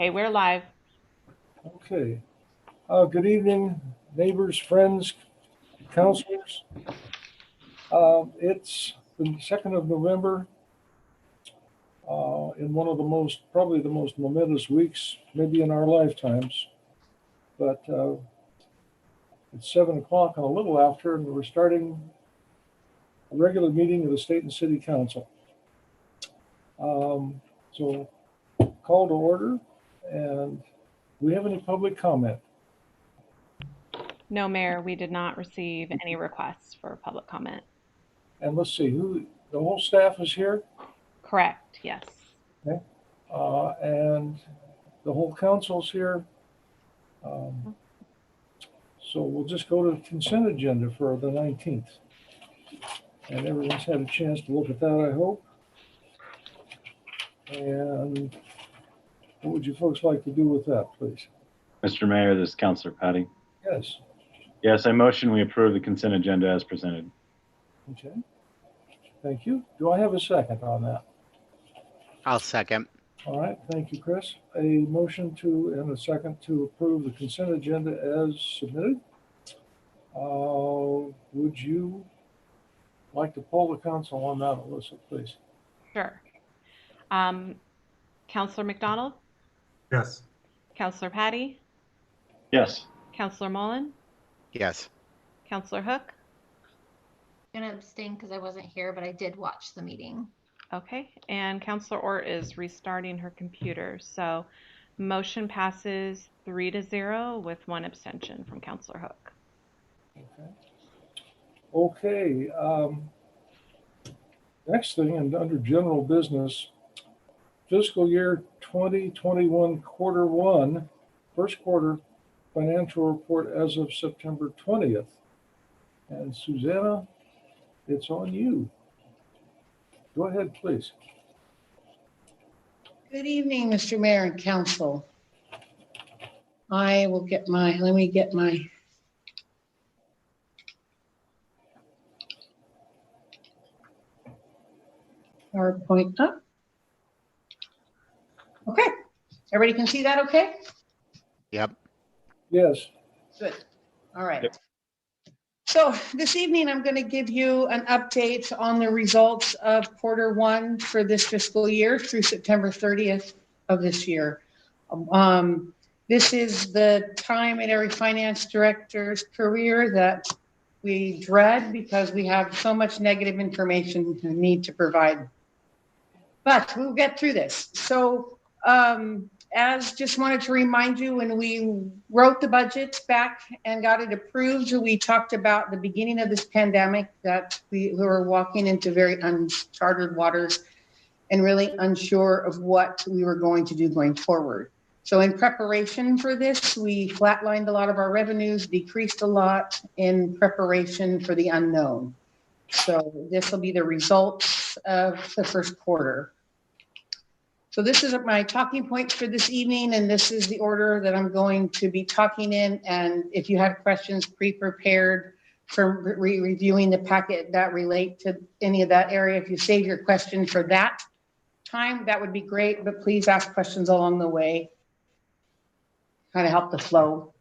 Okay, we're live. Okay. Good evening, neighbors, friends, counselors. It's the 2nd of November, in one of probably the most momentous weeks, maybe in our lifetimes. But it's 7 o'clock and a little after, and we're starting a regular meeting of the State and City Council. So call to order, and do we have any public comment? No, Mayor, we did not receive any requests for public comment. And let's see, the whole staff is here? Correct, yes. Okay. And the whole council's here. So we'll just go to the consent agenda for the 19th. And everyone's had a chance to look at that, I hope. And what would you folks like to do with that, please? Mr. Mayor, this is Councilor Patty. Yes. Yes, I motion we approve the consent agenda as presented. Okay. Thank you. Do I have a second on that? I'll second. All right. Thank you, Chris. A motion and a second to approve the consent agenda as submitted. Would you like to poll the council on that, Alyssa, please? Sure. Councilor McDonald? Yes. Councilor Patty? Yes. Councilor Mullen? Yes. Councilor Hook? I'm going to abstain because I wasn't here, but I did watch the meeting. Okay, and Councilor Ort is restarting her computer. So motion passes 3-0 with 1 abstention from Councilor Hook. Okay. Next thing, and under general business, fiscal year 2021 quarter one, first quarter financial report as of September 20th. And Susanna, it's on you. Go ahead, please. Good evening, Mr. Mayor and Council. Let me get my PowerPoint up. Okay, everybody can see that okay? Yep. Yes. Good. All right. Yep. So this evening, I'm going to give you an update on the results of quarter one for this fiscal year through September 30th of this year. This is the time in every finance director's career that we dread because we have so much negative information we need to provide. But we'll get through this. So as just wanted to remind you, when we wrote the budget back and got it approved, we talked about the beginning of this pandemic, that we were walking into very uncharted waters and really unsure of what we were going to do going forward. So in preparation for this, we flatlined a lot of our revenues, decreased a lot in preparation for the unknown. So this will be the results of the first quarter. So this is my talking points for this evening, and this is the order that I'm going to be talking in. And if you have questions pre-prepared for reviewing the packet that relate to any of that area, if you save your question for that time, that would be great. But please ask questions along the way, kind of help the flow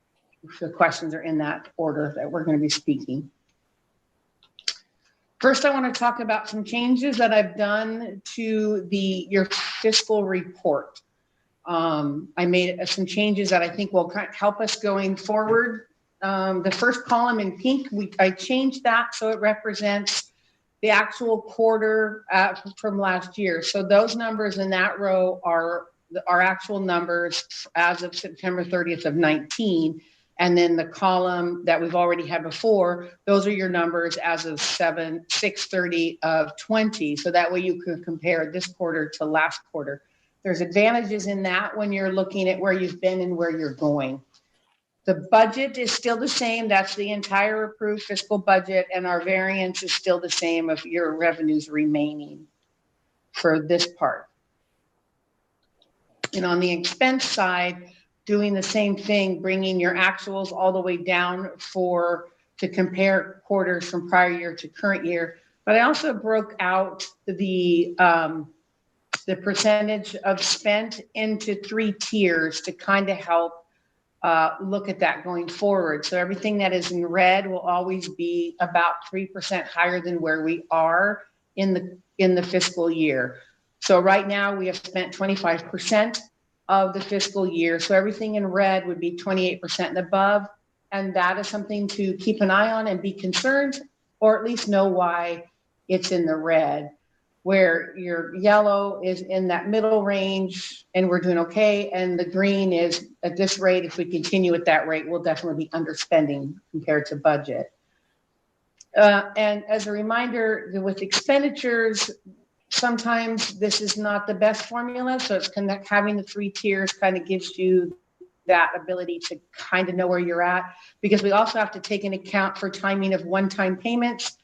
if the questions are in that order that we're going to be speaking. First, I want to talk about some changes that I've done to your fiscal report. I made some changes that I think will kind of help us going forward. The first column in pink, I changed that so it represents the actual quarter from last year. So those numbers in that row are our actual numbers as of September 30th of 19. And then the column that we've already had before, those are your numbers as of 6/30 of 20. So that way you can compare this quarter to last quarter. There's advantages in that when you're looking at where you've been and where you're going. The budget is still the same. That's the entire approved fiscal budget. And our variance is still the same of your revenues remaining for this part. And on the expense side, doing the same thing, bringing your actuals all the way down to compare quarters from prior year to current year. But I also broke out the the percentage of spent into 3 tiers to kind of help look at that going forward. So everything that is in red will always be about 3% higher than where we are in the fiscal year. So right now we have spent 25% of the fiscal year. So everything in red would be 28% and above. And that is something to keep an eye on and be concerned, or at least know why it's in the red. Where your yellow is in that middle range and we're doing okay. And the green is at this rate, if we continue at that rate, we'll definitely be underspending compared to budget. And as a reminder, with expenditures, sometimes this is not the best formula. So it's kind of having the 3 tiers kind of gives you that ability to kind of know where you're at, because we also have to take into account for timing of one-time payments.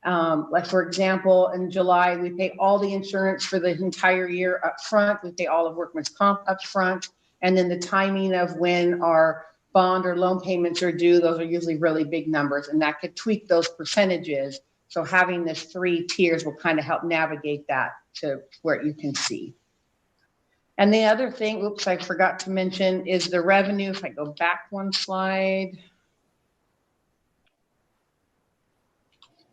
Like for example, in July, we pay all the insurance for the entire year up front. We pay all of workman's comp up front. And then the timing of when our bond or loan payments are due, those are usually really big numbers, and that could tweak those percentages. So having this 3 tiers will kind of help navigate that to where you can see. And the other thing, oops, I forgot to mention, is the revenue. If I go back one slide.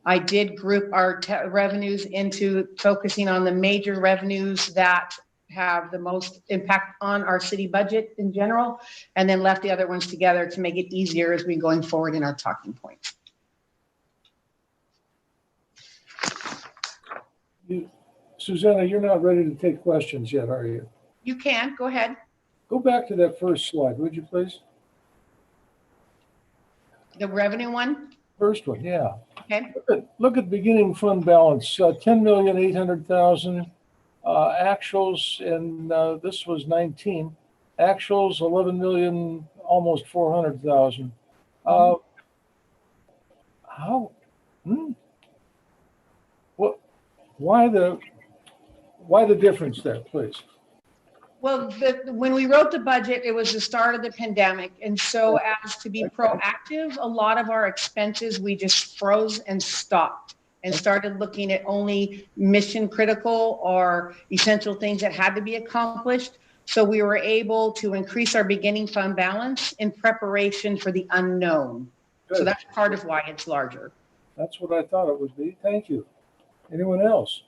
I did group our revenues into focusing on the major revenues that have the most impact on our city budget in general, and then left the other ones together to make it easier as we going forward in our talking points. Susanna, you're not ready to take questions yet, are you? You can, go ahead. Go back to that first slide, would you please? The revenue one? First one, yeah. Okay. Look at beginning fund balance, 10,800,000. Actuals, and this was 19. Actuals, 11 million, almost 400,000. How? What? Why the difference there, please? Well, when we wrote the budget, it was the start of the pandemic. And so as to be proactive, a lot of our expenses, we just froze and stopped and started looking at only mission critical or essential things that had to be accomplished. So we were able to increase our beginning fund balance in preparation for the unknown. Good. So that's part of why it's larger. That's what I thought it would be. Thank you. Anyone else?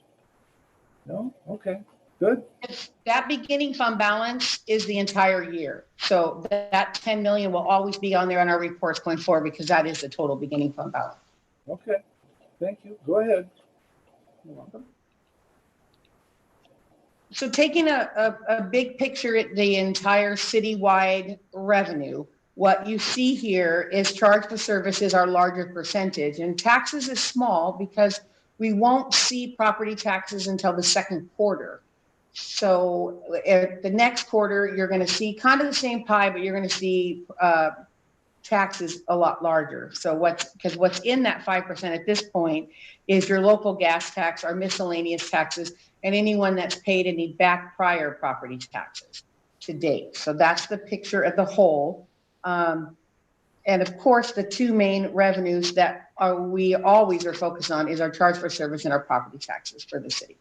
No? Okay. Good. That beginning fund balance is the entire year. So that 10 million will always be on there on our reports going forward, because that is the total beginning fund balance. Okay. Thank you. Go ahead. You're welcome. So taking a big picture at the entire citywide revenue, what you see here is charge for services, our larger percentage, and taxes is small because we won't see property taxes until the second quarter. So at the next quarter, you're going to see kind of the same pie, but you're going to see taxes a lot larger. So what's in that 5% at this point is your local gas tax, our miscellaneous taxes, and anyone that's paid any back prior property taxes to date. So that's the picture as a whole. And of course, the 2 main revenues that we always are focused on is our charge for service and our property taxes for the city.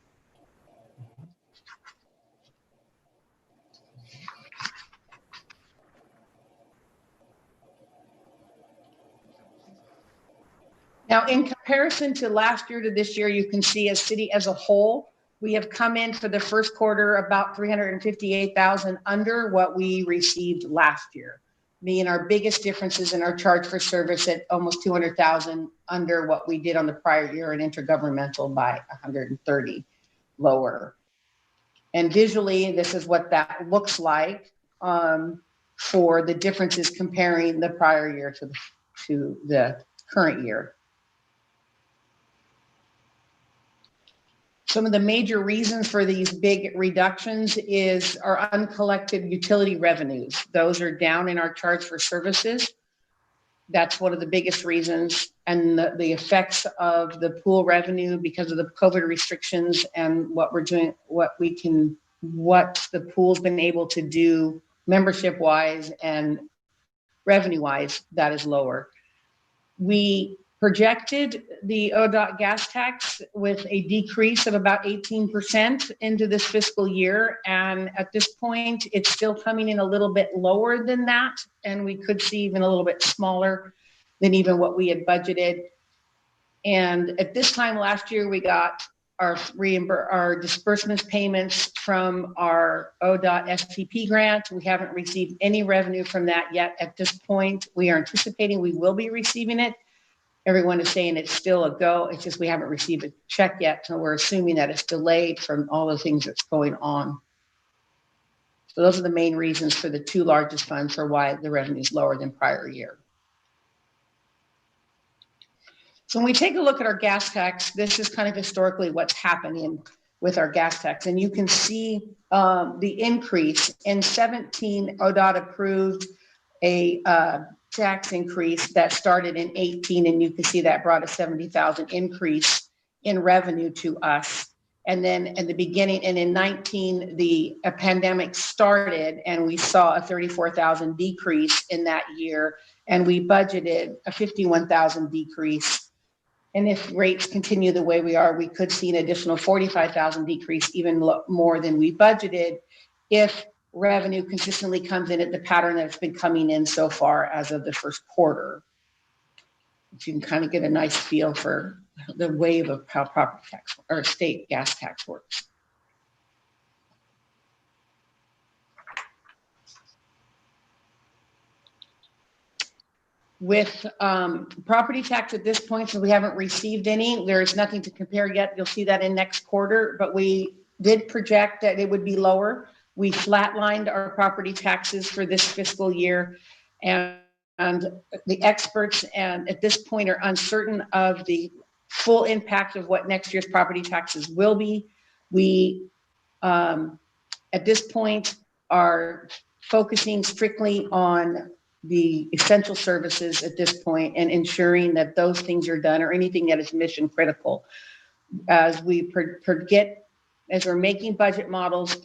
Now, in comparison to last year to this year, you can see as city as a whole, we have come in for the first quarter about 358,000 under what we received last year. Meaning our biggest differences in our charge for service at almost 200,000 under what we did on the prior year, and intergovernmental by 130 lower. And visually, this is what that looks like for the differences comparing the prior year to the current year. Some of the major reasons for these big reductions is our uncollected utility revenues. Those are down in our charge for services. That's one of the biggest reasons. And the effects of the pool revenue because of the COVID restrictions and what we're doing, what the pool's been able to do membership wise and revenue wise, that is lower. We projected the ODOT gas tax with a decrease of about 18% into this fiscal year. And at this point, it's still coming in a little bit lower than that. And we could see even a little bit smaller than even what we had budgeted. And at this time last year, we got our disbursements payments from our ODOT STP grant. We haven't received any revenue from that yet. At this point, we are anticipating we will be receiving it. Everyone is saying it's still a go. It's just we haven't received a check yet. So we're assuming that it's delayed from all the things that's going on. So those are the main reasons for the two largest funds for why the revenue is lower than prior year. So when we take a look at our gas tax, this is kind of historically what's happening with our gas tax. And you can see the increase. In 17, ODOT approved a tax increase that started in 18, and you can see that brought a 70,000 increase in revenue to us. And then in the beginning, and in 19, a pandemic started, and we saw a 34,000 decrease in that year, and we budgeted a 51,000 decrease. And if rates continue the way we are, we could see an additional 45,000 decrease, even more than we budgeted, if revenue consistently comes in at the pattern that it's been coming in so far as of the first quarter. You can kind of get a nice feel for the wave of how property tax or state gas tax works. With property tax at this point, so we haven't received any, there's nothing to compare yet. You'll see that in next quarter, but we did project that it would be lower. We flatlined our property taxes for this fiscal year, and the experts and at this point are uncertain of the full impact of what next year's property taxes will be. We, at this point, are focusing strictly on the essential services at this point and ensuring that those things are done, or anything that is mission critical. As we as we're making budget models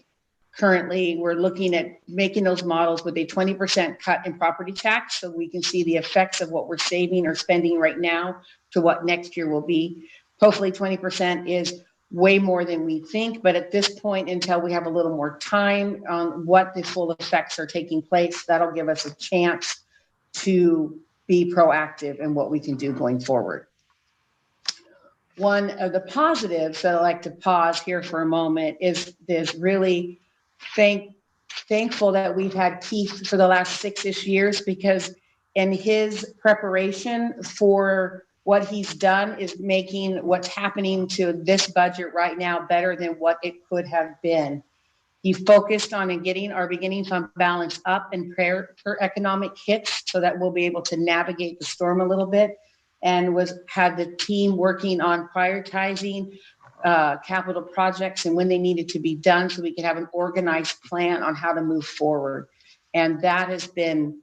currently, we're looking at making those models with a 20% cut in property tax, so we can see the effects of what we're saving or spending right now to what next year will be. Hopefully 20% is way more than we think, but at this point, until we have a little more time on what the full effects are taking place, that'll give us a chance to be proactive in what we can do going forward. One of the positives that I'd like to pause here for a moment is really thankful that we've had Keith for the last 6-ish years, because in his preparation for what he's done is making what's happening to this budget right now better than what it could have been. He focused on getting our beginning fund balance up and prepare for economic hits so that we'll be able to navigate the storm a little bit, and had the team working on prioritizing capital projects and when they needed to be done, so we could have an organized plan on how to move forward. And that has been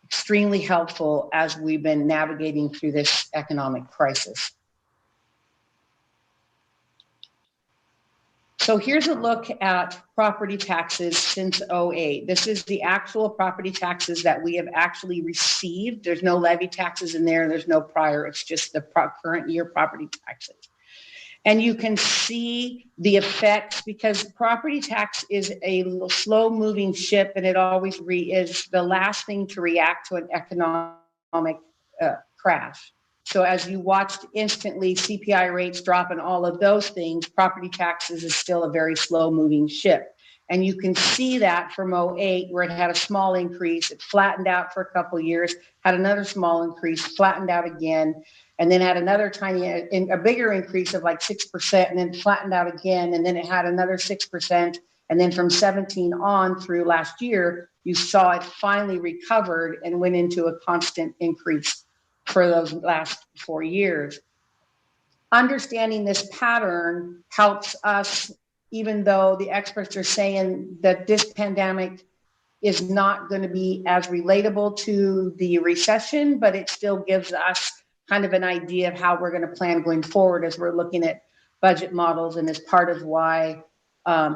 extremely helpful as we've been navigating through this economic crisis. So here's a look at property taxes since 2008. This is the actual property taxes that we have actually received. There's no levy taxes in there, and there's no prior. It's just the current year property taxes. And you can see the effects, because property tax is a slow moving ship, and it always is the last thing to react to an economic crash. So as you watched instantly CPI rates drop and all of those things, property taxes is still a very slow moving ship. And you can see that from 2008, where it had a small increase, it flattened out for a couple of years, had another small increase, flattened out again, and then had another a bigger increase of like 6%, and then flattened out again, and then it had another 6%. And then from 17 on through last year, you saw it finally recovered and went into a constant increase for those last 4 years. Understanding this pattern helps us, even though the experts are saying that this pandemic is not going to be as relatable to the recession, but it still gives us kind of an idea of how we're going to plan going forward as we're looking at budget models, and as part of why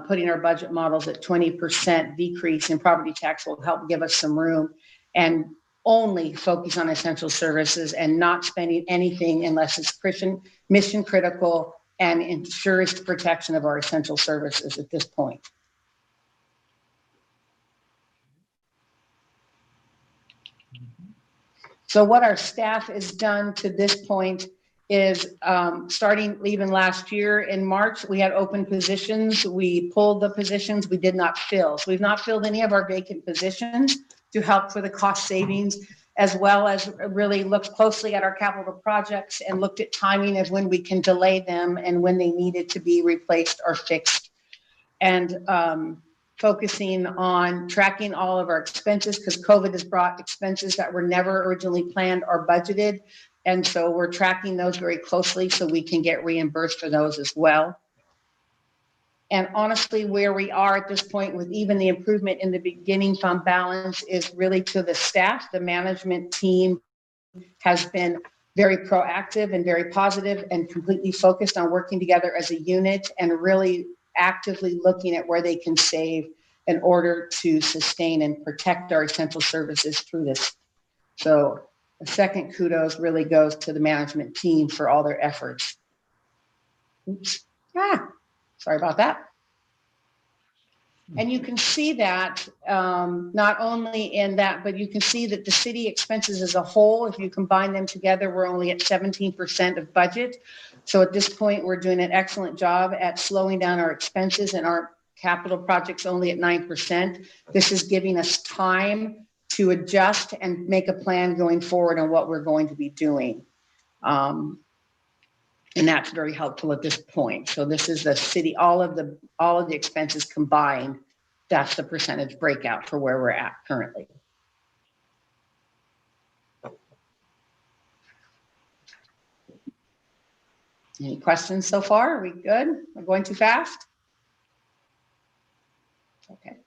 putting our budget models at 20% decrease in property tax will help give us some room. And only focus on essential services and not spending anything unless it's mission critical and ensures the protection of our essential services at this point. So what our staff has done to this point is starting even last year in March, we had open positions. We pulled the positions we did not fill. So we've not filled any of our vacant positions to help for the cost savings, as well as really looked closely at our capital projects and looked at timing of when we can delay them and when they needed to be replaced or fixed. And focusing on tracking all of our expenses, because COVID has brought expenses that were never originally planned or budgeted. And so we're tracking those very closely so we can get reimbursed for those as well. And honestly, where we are at this point with even the improvement in the beginning fund balance is really to the staff. The management team has been very proactive and very positive and completely focused on working together as a unit and really actively looking at where they can save in order to sustain and protect our essential services through this. So the second kudos really goes to the management team for all their efforts. Oops. Sorry about that. And you can see that not only in that, but you can see that the city expenses as a whole, if you combine them together, we're only at 17% of budget. So at this point, we're doing an excellent job at slowing down our expenses and our capital projects only at 9%. This is giving us time to adjust and make a plan going forward on what we're going to be doing. And that's very helpful at this point. So this is the city, all of the expenses combined. That's the percentage breakout for where we're at currently. Any questions so far? Are we good? We're going too fast? Okay.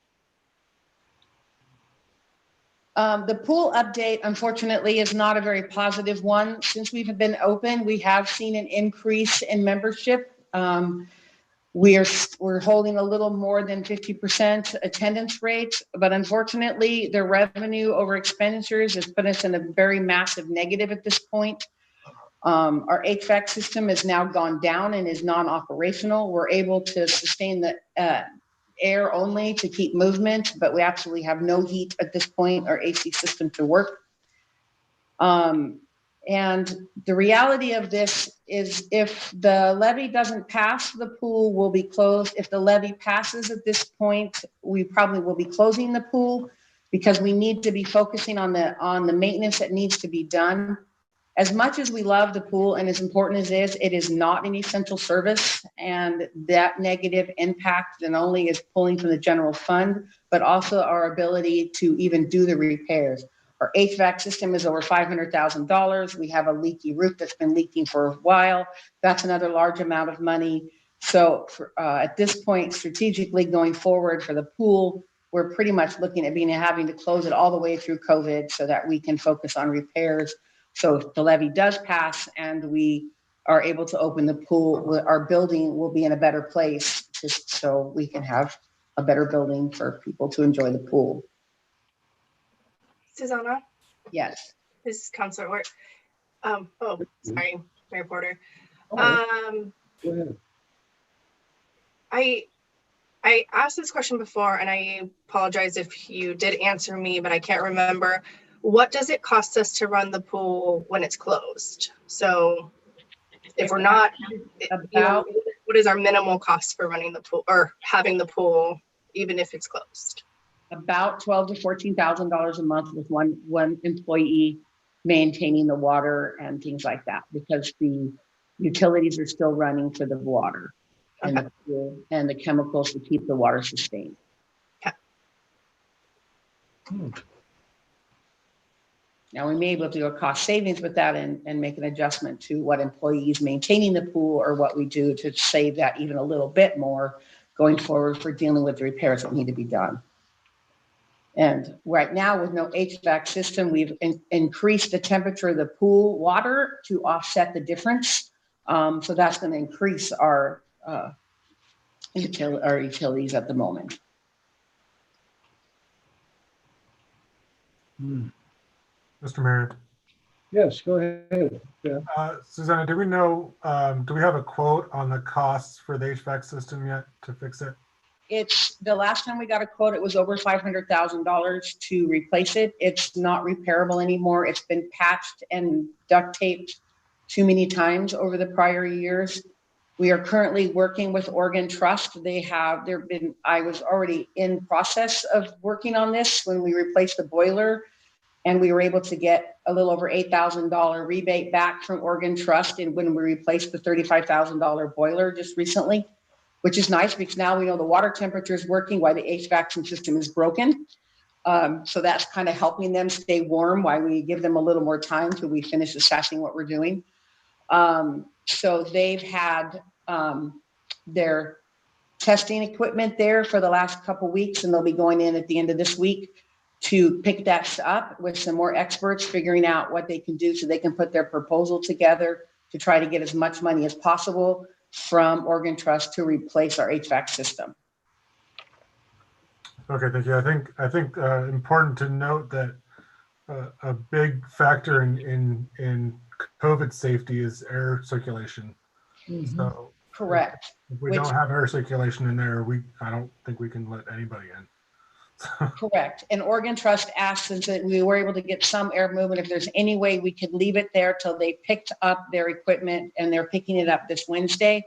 The pool update, unfortunately, is not a very positive one. Since we've been open, we have seen an increase in membership. We're holding a little more than 50% attendance rate, but unfortunately, the revenue over expenditures has put us in a very massive negative at this point. Our HVAC system has now gone down and is non-operational. We're able to sustain the air only to keep movement, but we absolutely have no heat at this point or AC system to work. And the reality of this is if the levy doesn't pass, the pool will be closed. If the levy passes at this point, we probably will be closing the pool because we need to be focusing on the maintenance that needs to be done. As much as we love the pool and as important as it is not an essential service, and that negative impact not only is pulling from the general fund, but also our ability to even do the repairs. Our HVAC system is over $500,000. We have a leaky roof that's been leaking for a while. That's another large amount of money. So at this point, strategically going forward for the pool, we're pretty much looking at having to close it all the way through COVID so that we can focus on repairs. So if the levy does pass and we are able to open the pool, our building will be in a better place just so we can have a better building for people to enjoy the pool. Susanna, Yes. this is Counselor Hort. Sorry, Mayor Porter. Go ahead. I asked this question before, and I apologize if you did answer me, but I can't remember. What does it cost us to run the pool when it's closed? So if we're not, what is our minimal cost for running the pool or having the pool, even if it's closed? About $12,000 to $14,000 a month with one employee maintaining the water and things like that, because the utilities are still running for the water and the fuel and the chemicals to keep the water sustained. Okay. Now we may be able to do a cost savings with that and make an adjustment to what employees maintaining the pool or what we do to save that even a little bit more going forward for dealing with the repairs that need to be done. And right now with no HVAC system, we've increased the temperature of the pool water to offset the difference. So that's going to increase our utilities at the moment. Mr. Mayor. Yes, go ahead. Ben. Susanna, do we know, do we have a quote on the costs for the HVAC system yet to fix it? It's the last time we got a quote, it was over $500,000 to replace it. It's not repairable anymore. It's been patched and duct taped too many times over the prior years. We are currently working with Oregon Trust. I was already in process of working on this when we replaced the boiler, and we were able to get a little over $8,000 rebate back from Oregon Trust, and when we replaced the $35,000 boiler just recently, which is nice because now we know the water temperature is working while the HVAC system is broken. So that's kind of helping them stay warm while we give them a little more time till we finish assessing what we're doing. So they've had their testing equipment there for the last couple weeks, and they'll be going in at the end of this week to pick that up with some more experts figuring out what they can do so they can put their proposal together to try to get as much money as possible from Oregon Trust to replace our HVAC system. Okay, thank you. I think important to note that a big factor in COVID safety is air circulation. Mhm. So Correct. if we don't have air circulation in there, I don't think we can let anybody in. Correct. And Oregon Trust asked, since we were able to get some air movement, if there's any way we could leave it there till they picked up their equipment, and they're picking it up this Wednesday,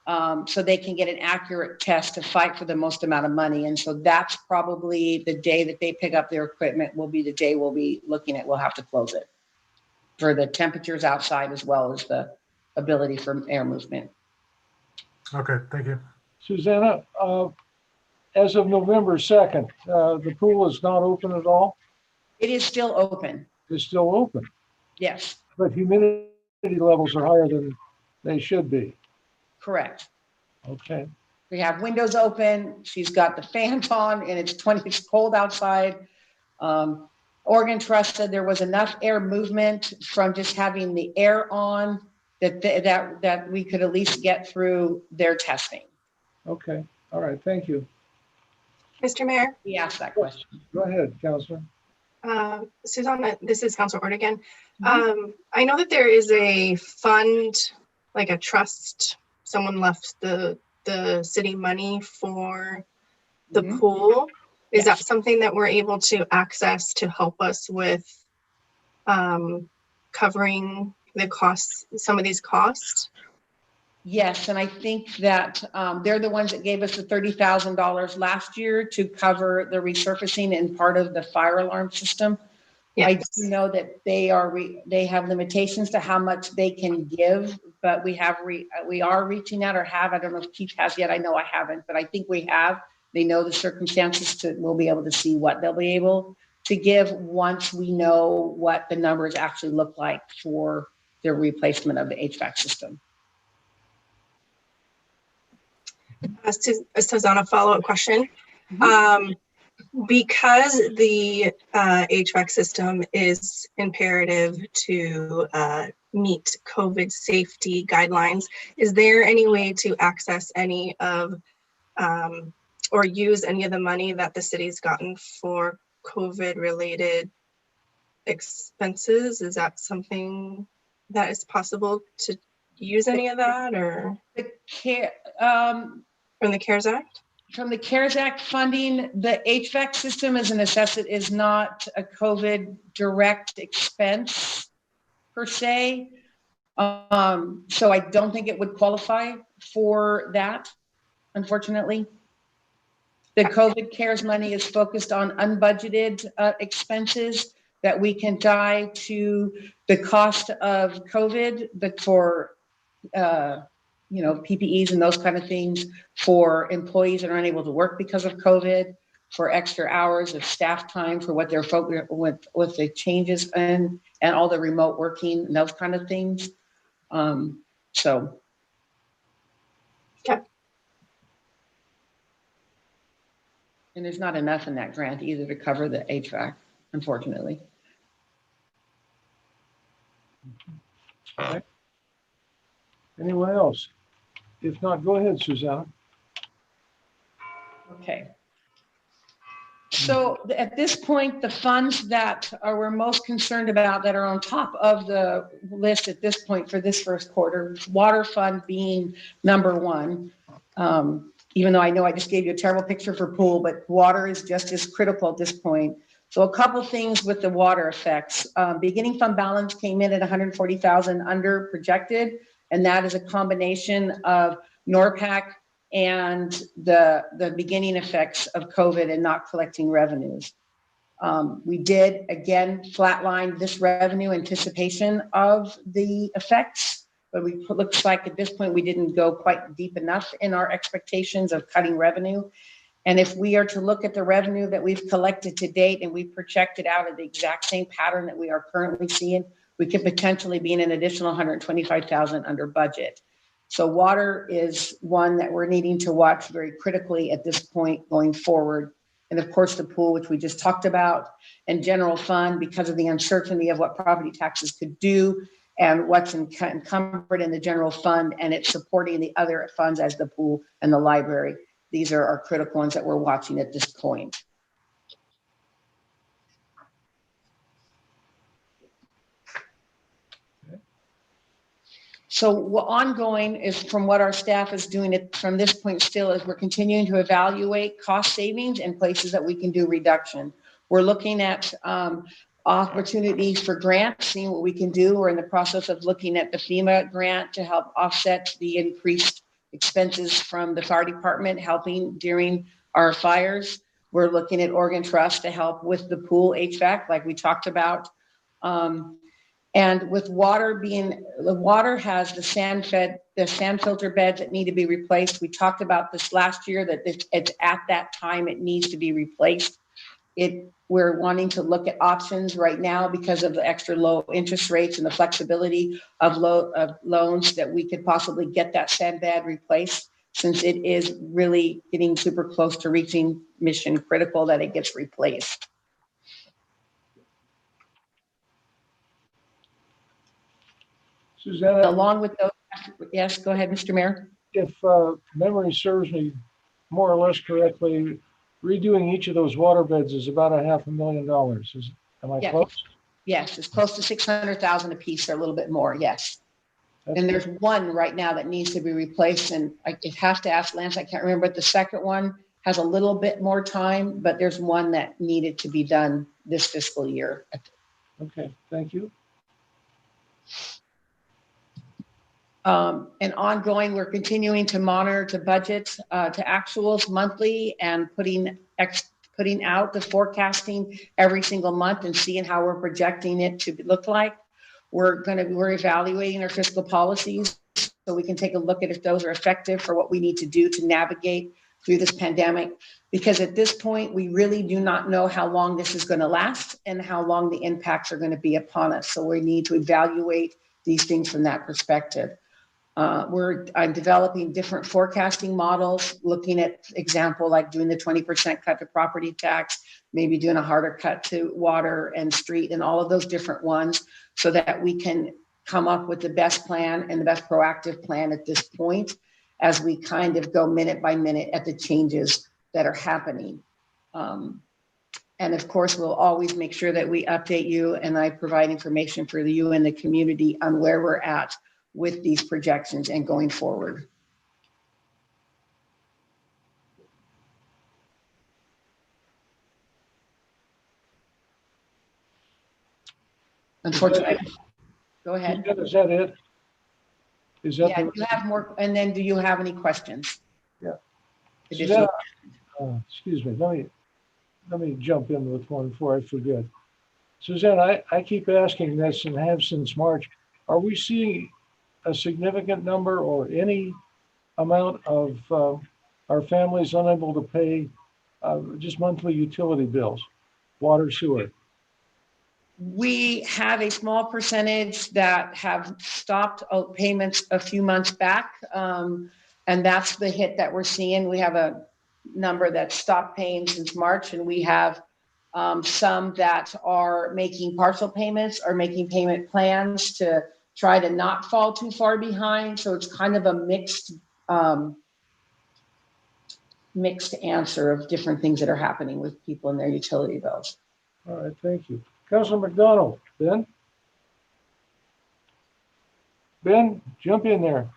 so they can get an accurate test to fight for the most amount of money. And so that's probably the day that they pick up their equipment will be the day we'll be looking at. We'll have to close it for the temperatures outside as well as the ability for air movement. Okay, thank you. Susanna, as of November 2nd, the pool is not open at all? It is still open. It's still open, Yes, but humidity levels are higher than they should be. correct. Okay. We have windows open. She's got the fans on, and it's cold outside. Oregon Trust said there was enough air movement from just having the air on that we could at least get through their testing. Okay. All right. Thank you. Mr. Mayor, He asked that question. Go ahead, Counselor. Susanna, this is Councilor Ort again. I know that there is a fund, like a trust, someone left the city money for the Mhm. pool. Is Yes. that something that we're able to access to help us with covering the costs, some of these costs? Yes, and I think that they're the ones that gave us the $30,000 last year to cover the resurfacing and part of the fire alarm system. I Yes. do know that they have limitations to how much they can give, but we are reaching out, or have. I don't know if Keith has yet. I know I haven't, but I think we have. They know the circumstances we'll be able to see what they'll be able to give once we know what the numbers actually look like for the replacement of the HVAC system. Susanna, follow-up question. Because the HVAC system is imperative to meet COVID safety guidelines, is there any way to access any of or use any of the money that the city's gotten for COVID related expenses? Is that something that is possible to use any of that, or from the CARES Act? From the CARES Act funding, the HVAC system is is not a COVID direct expense per se. So I don't think it would qualify for that, unfortunately. The COVID CARES money is focused on unbudgeted expenses that we can tie to the cost of COVID, but for PPEs and those kind of things for employees that are unable to work because of COVID, for extra hours of staff time for what they're focused with the changes and all the remote working and those kind of things. So. Okay. And there's not enough in that grant either to cover the HVAC, unfortunately. Okay. Anyone else? If not, go ahead, Susanna. Okay. So at this point, the funds that we're most concerned about that are on top of the list at this point for this first quarter, water fund being number one. Even though I know I just gave you a terrible picture for pool, but water is just as critical at this point. So a couple things with the water effects. Beginning fund balance came in at 140,000 under projected, and that is a combination of NORPAC and the beginning effects of COVID and not collecting revenues. We did, again, flatline this revenue anticipation of the effects, but looks like at this point we didn't go quite deep enough in our expectations of cutting revenue. And if we are to look at the revenue that we've collected to date and we projected out at the exact same pattern that we are currently seeing, we could potentially be in an additional 125,000 under budget. So water is one that we're needing to watch very critically at this point going forward. And of course, the pool, which we just talked about, and general fund, because of the uncertainty of what property taxes could do and what's encumbered in the general fund, and it's supporting the other funds as the pool and the library. These are our critical ones that we're watching at this point. So ongoing is from what our staff is doing it from this point still is we're continuing to evaluate cost savings and places that we can do reduction. We're looking at opportunities for grants, seeing what we can do. We're in the process of looking at the FEMA grant to help offset the increased expenses from the fire department helping during our fires. We're looking at Oregon Trust to help with the pool HVAC like we talked about. And with water the water has the sand filter beds that need to be replaced. We talked about this last year that it's at that time it needs to be replaced. We're wanting to look at options right now because of the extra low interest rates and the flexibility of loans that we could possibly get that sand bed replaced, since it is really getting super close to reaching mission critical that it gets replaced. Susanna, Along with those, yes, go ahead, Mr. Mayor. if memory serves me more or less correctly, redoing each of those water beds is about $500,000. Am I close? Yes, it's close to 600,000 a piece or a little bit more. Yes. And there's one right now that needs to be replaced. And I have to ask Lance, I can't remember, but the second one has a little bit more time, but there's one that needed to be done this fiscal year. Okay, thank you. And ongoing, we're continuing to monitor to budget to actuals monthly and putting out the forecasting every single month and seeing how we're projecting it to look like. We're evaluating our fiscal policies so we can take a look at if those are effective for what we need to do to navigate through this pandemic. Because at this point, we really do not know how long this is going to last and how long the impacts are going to be upon us. So we need to evaluate these things from that perspective. I'm developing different forecasting models, looking at example, like doing the 20% cut to property tax, maybe doing a harder cut to water and street and all of those different ones so that we can come up with the best plan and the best proactive plan at this point as we kind of go minute by minute at the changes that are happening. And of course, we'll always make sure that we update you and I provide information for you and the community on where we're at with these projections and going forward. Unfortunately, go ahead. Is that it? Is that Yeah, you have more, and then do you have any questions? Yeah. Additional- Excuse me, let me jump in with one before I forget. Suzanne, I keep asking this and have since March. Are we seeing a significant number or any amount of our families unable to pay just monthly utility bills, water, sewer? We have a small percentage that have stopped payments a few months back. And that's the hit that we're seeing. We have a number that stopped paying since March, and we have some that are making partial payments or making payment plans to try to not fall too far behind. So it's kind of a mixed mixed answer of different things that are happening with people and their utility bills. All right, thank you. Councilor McDonald, Ben? Ben, jump in there.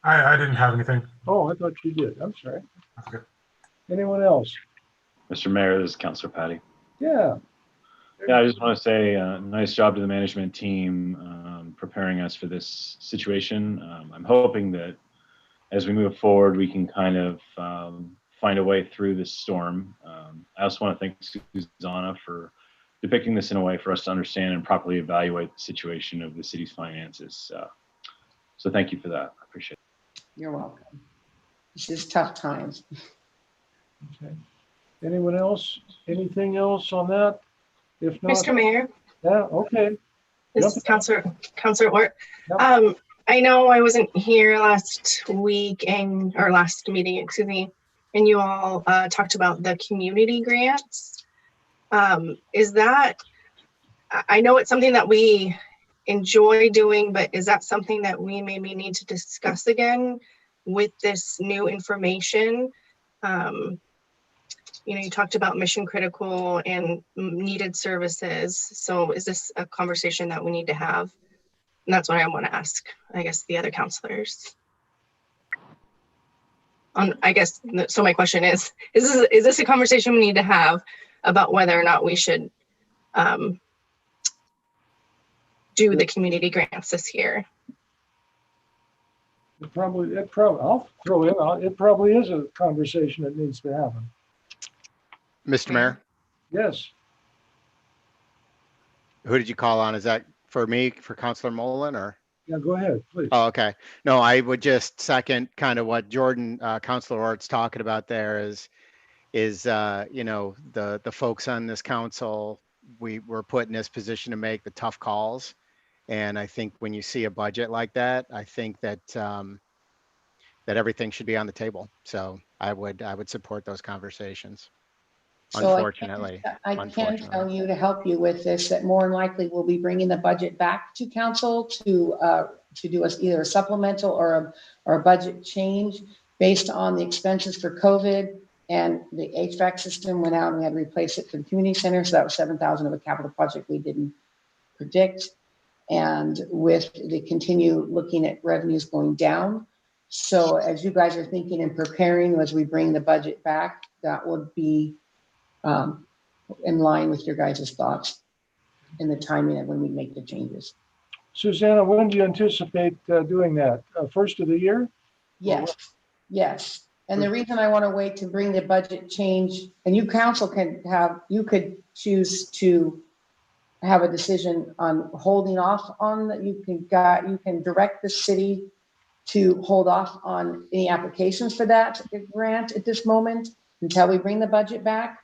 I didn't have anything. Oh, I thought you did. I'm sorry. Okay. Anyone else? Mr. Mayor, this is Councilor Patty. Yeah. Yeah, I just want to say nice job to the management team preparing us for this situation. I'm hoping that as we move forward, we can kind of find a way through this storm. I also want to thank Susanna for depicting this in a way for us to understand and properly evaluate the situation of the city's finances. So thank you for that. I appreciate it. You're welcome. This is tough times. Okay. Anyone else? Anything else on that? If not, Mr. Mayor, yeah, okay. this is Councilor Ort. Yep. I know I wasn't here last week or last meeting, excuse me, and you all talked about the community grants. Is that, I know it's something that we enjoy doing, but is that something that we maybe need to discuss again with this new information? You know, you talked about mission critical and needed services. So is this a conversation that we need to have? And that's what I want to ask, I guess, the other counselors. I guess, so my question is this a conversation we need to have about whether or not we should do the community grants this year? I'll throw in, it probably is a conversation that needs to happen. Mr. Mayor, Yes. who did you call on? Is that for me, for Councilor Mullen, or? Yeah, go ahead, please. Oh, okay. No, I would just second kind of what Jordan, Councilor Ort's talking about there is you know, the folks on this council, we're put in this position to make the tough calls. And I think when you see a budget like that, I think that that everything should be on the table. So I would support those conversations. So Unfortunately, I can tell you to help you with this, that more than likely we'll be bringing the budget back to council to do us either a supplemental or a budget change based on the expenses for COVID, and the HVAC system went out and we had to replace it for the community center. So that was $7,000 of a capital project we didn't predict. And with the continue looking at revenues going down. So as you guys are thinking and preparing as we bring the budget back, that would be in line with your guys' thoughts and the timing of when we make the changes. Susanna, when do you anticipate doing that? First of the year? Yes, yes. And the reason I want to wait to bring the budget change, and you council you could choose to have a decision on holding off on that. You can direct the city to hold off on any applications for that grant at this moment until we bring the budget back.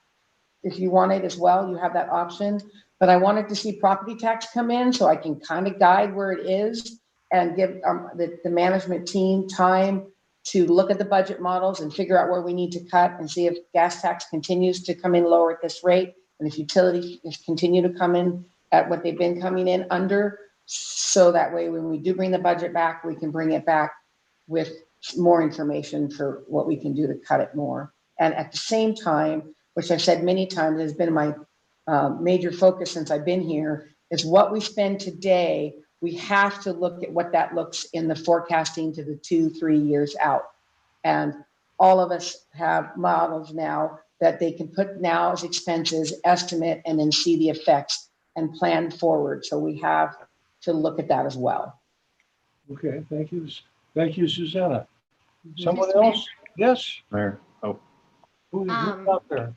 If you want it as well, you have that option. But I wanted to see property tax come in so I can kind of guide where it is and give the management team time to look at the budget models and figure out where we need to cut and see if gas tax continues to come in lower at this rate and if utilities continue to come in at what they've been coming in under. So that way, when we do bring the budget back, we can bring it back with more information for what we can do to cut it more. And at the same time, which I've said many times has been my major focus since I've been here, is what we spend today. We have to look at what that looks in the forecasting to the 2-3 years out. And all of us have models now that they can put now as expenses, estimate, and then see the effects and plan forward. So we have to look at that as well. Okay, thank you. Thank you, Susanna. Someone Mr. else? Yes? Mayor, Who's out there?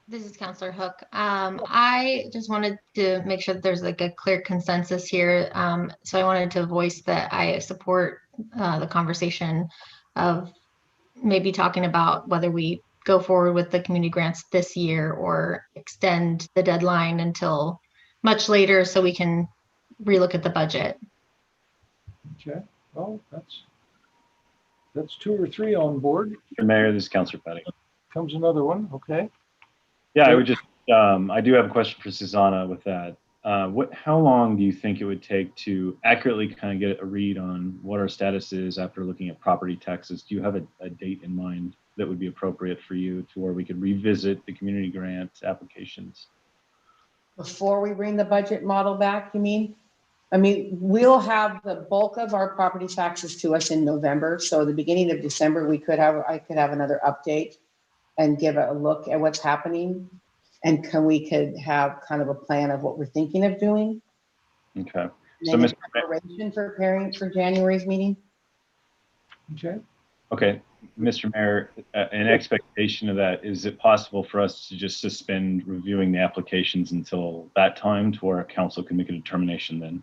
This is Counselor Hook. I just wanted to make sure that there's like a clear consensus here. So I wanted to voice that I support the conversation of maybe talking about whether we go forward with the community grants this year or extend the deadline until much later so we can relook at the budget. Okay, well, that's 2 or 3 on board. Mr. Mayor, this is Councilor Patty. Comes another one, okay. Yeah, I would just, I do have a question for Susanna with that. How long do you think it would take to accurately kind of get a read on what our status is after looking at property taxes? Do you have a date in mind? that would be appropriate for you to where we could revisit the community grant applications? Before we bring the budget model back, you mean? I mean, we'll have the bulk of our property taxes to us in November. So the beginning of December, I could have another update and give a look at what's happening. And we could have kind of a plan of what we're thinking of doing. Okay. And So, then in Mr. preparation for preparing for January's meeting. Okay. Okay, Mr. Mayor, in expectation of that, is it possible for us to just suspend reviewing the applications until that time to where council can make a determination then?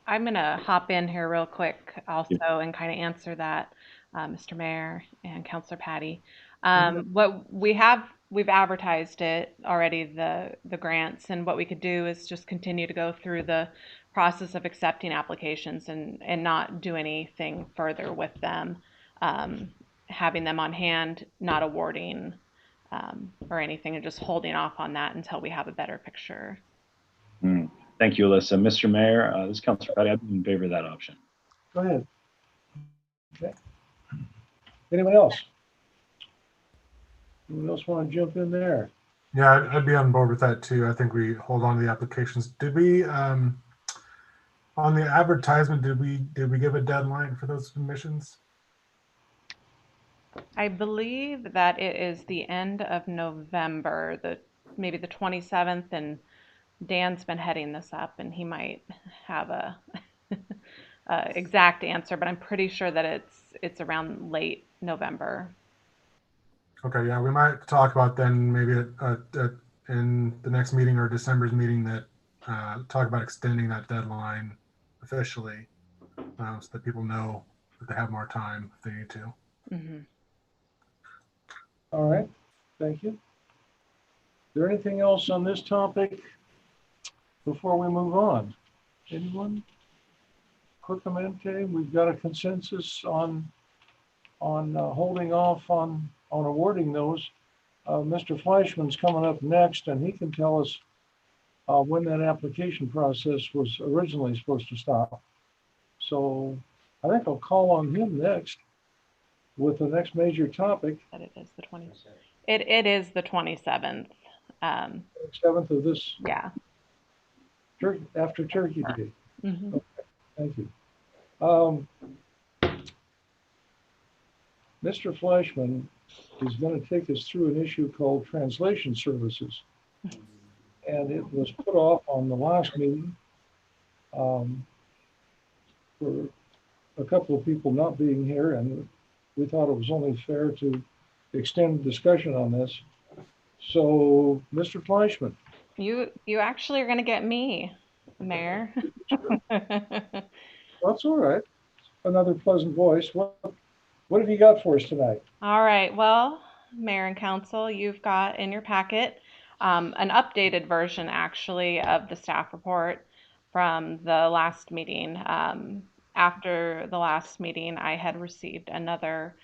I'm going to hop in here real quick also and kind of answer that, Mr. Mayor and Councilor Patty. What we've advertised it already, the grants, and what we could do is just continue to go through the process of accepting applications and not do anything further with them, having them on hand, not awarding or anything, and just holding off on that until we have a better picture. Thank you, Alyssa. Mr. Mayor, this is Councilor Patty. I'd be in favor of that option. Go ahead. Okay. Anyone else? Anyone else want to jump in there? Yeah, I'd be on board with that too. I think we hold on to the applications. Did we, on the advertisement, did we give a deadline for those submissions? I believe that it is the end of November, maybe the 27th, and Dan's been heading this up, and he might have a exact answer, but I'm pretty sure that it's around late November. Okay, yeah, we might talk about then maybe in the next meeting or December's meeting that talk about extending that deadline officially so that people know that they have more time if they need to. Mm-hmm. All right, thank you. Is there anything else on this topic before we move on? Anyone? Quickamente, we've got a consensus on holding off on awarding those. Mr. Fleischman's coming up next, and he can tell us when that application process was originally supposed to stop. So I think I'll call on him next with the next major topic. But it is the 20th. It is the 27th. 7th of this. Yeah. After Turkey Day. Mm-hmm. Okay, thank you. Mr. Fleischman is going to take us through an issue called translation services. And it was put off on the last meeting for a couple of people not being here, and we thought it was only fair to extend discussion on this. So, Mr. Fleischman. You actually are going to get me, Mayor. That's all right. Another pleasant voice. What have you got for us tonight? All right. Well, Mayor and Council, you've got in your packet an updated version, actually, of the staff report from the last meeting. After the last meeting, I had received another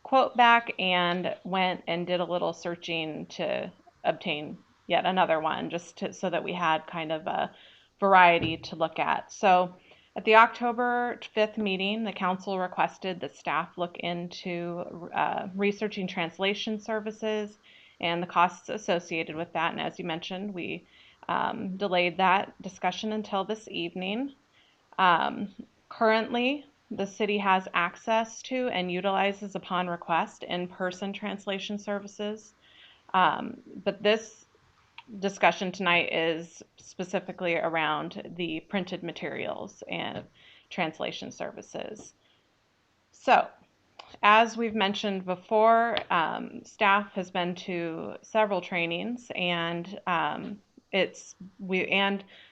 quote back and went and did a little searching to obtain yet another one, so that we had kind of a variety to look at. So at the October 5th meeting, the council requested that staff look into researching translation services and the costs associated with that. And as you mentioned, we delayed that discussion until this evening. Currently, the city has access to and utilizes upon request in-person translation services. But this discussion tonight is specifically around the printed materials and translation services. So, as we've mentioned before, staff has been to several trainings, and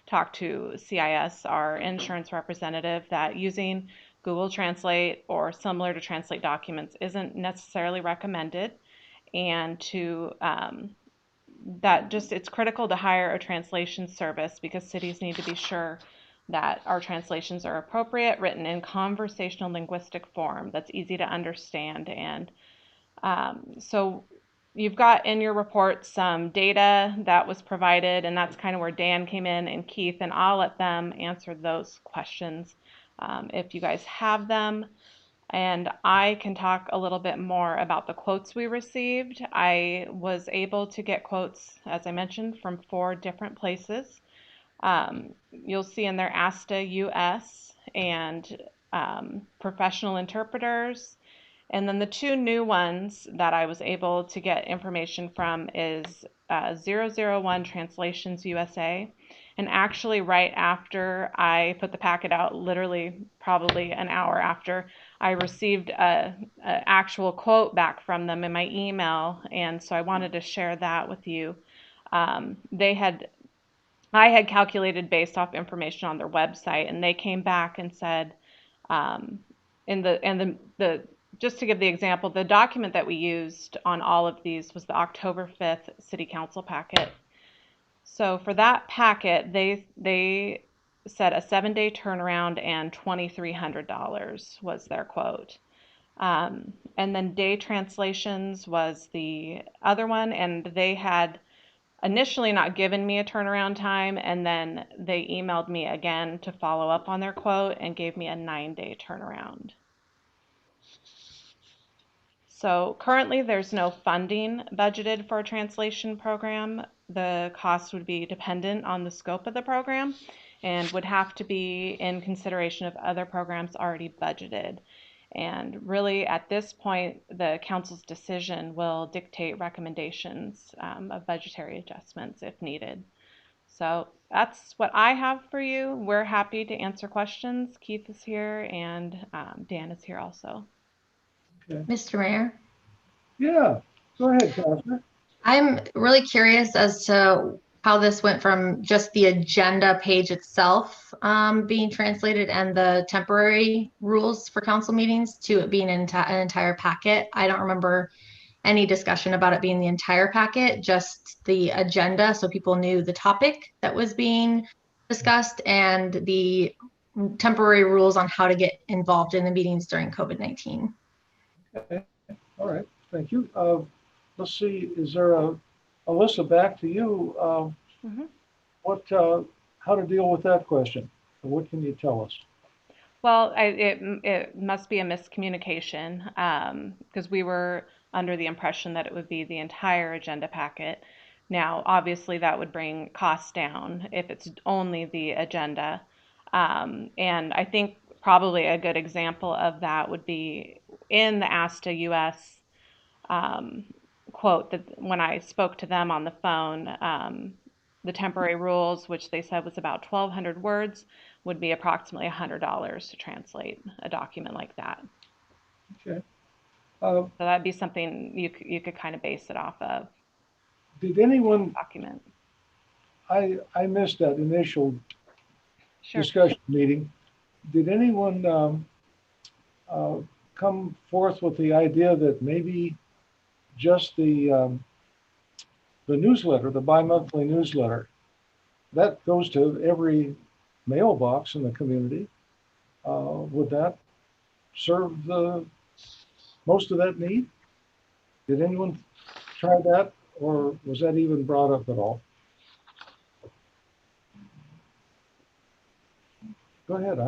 talked to CIS, our insurance representative, that using Google Translate or similar to translate documents isn't necessarily recommended, and it's critical to hire a translation service because cities need to be sure that our translations are appropriate, written in conversational linguistic form that's easy to understand. And so you've got in your report some data that was provided, and that's kind of where Dan came in and Keith, and I'll let them answer those questions if you guys have them. And I can talk a little bit more about the quotes we received. I was able to get quotes, as I mentioned, from 4 different places. You'll see in there ASTA US and professional interpreters. And then the 2 new ones that I was able to get information from is 001 Translations USA. And actually, right after I put the packet out, literally probably an hour after, I received a actual quote back from them in my email. And so I wanted to share that with you. I had calculated based off information on their website, and they came back and said, just to give the example, the document that we used on all of these was the October 5th City Council packet. So for that packet, they said a 7-day turnaround and $2,300 was their quote. And then Day Translations was the other one, and they had initially not given me a turnaround time, and then they emailed me again to follow up on their quote and gave me a 9-day turnaround. So currently there's no funding budgeted for a translation program. The cost would be dependent on the scope of the program and would have to be in consideration of other programs already budgeted. And really, at this point, the council's decision will dictate recommendations of budgetary adjustments if needed. So that's what I have for you. We're happy to answer questions. Keith is here, and Dan is here also. Okay. Mr. Mayor? Yeah, go ahead, Counselor. I'm really curious as to how this went from just the agenda page itself being translated and the temporary rules for council meetings to it being an entire packet. I don't remember any discussion about it being the entire packet, just the agenda, so people knew the topic that was being discussed and the temporary rules on how to get involved in the meetings during COVID-19. Okay. All right. Thank you. Let's see. Is there Alyssa, back to you. How to deal with that question? What can you tell us? Well, it must be a miscommunication because we were under the impression that it would be the entire agenda packet. Now, obviously, that would bring costs down if it's only the agenda. And I think probably a good example of that would be in the ASTA US quote that when I spoke to them on the phone, the temporary rules, which they said was about 1,200 words, would be approximately $100 to translate a document like that. Okay. So that'd be something you could kind of base it off of. Did anyone document? I missed that initial discussion meeting. Did anyone come forth with the idea that maybe just the newsletter, the bi-monthly newsletter, that goes to every mailbox in the community, would that serve the most of that need? Did anyone try that, or was that even brought up at all? Go ahead,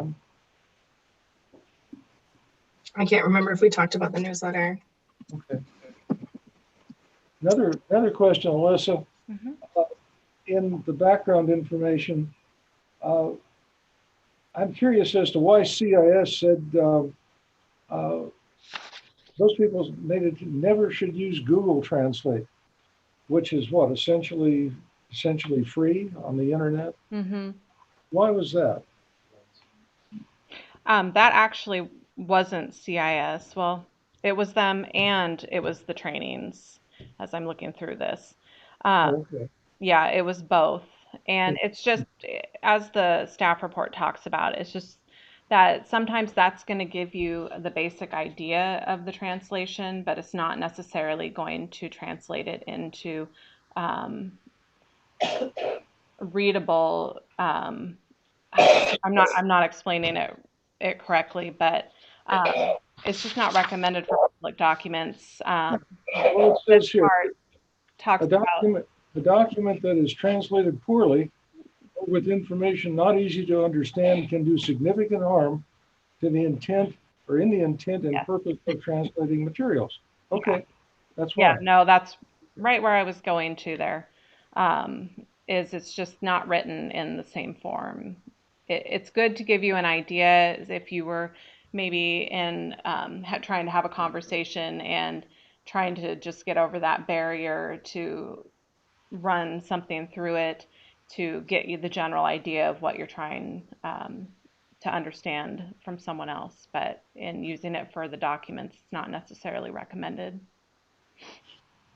I can't remember if we talked about the newsletter. Okay. Another question, Alyssa. In the background information, I'm curious as to why CIS said those people made it never should use Google Translate, which is what, essentially free on the internet. Why was that? That actually wasn't CIS. Well, it was them and it was the trainings as I'm looking through this. Okay. Yeah, it was both. And it's just, as the staff report talks about, it's just that sometimes that's going to give you the basic idea of the translation, but it's not necessarily going to translate it into readable. I'm not explaining it correctly, but it's just not recommended for public documents. Well, it says here, talks a document that is translated poorly or with information not easy to understand can do significant harm to the intent or in the intent and Yes. purpose of translating materials. Okay, that's Yeah, fine. no, that's right where I was going to there. Is it's just not written in the same form. It's good to give you an idea if you were maybe in trying to have a conversation and trying to just get over that barrier to run something through it to get you the general idea of what you're trying to understand from someone else. But in using it for the documents, it's not necessarily recommended.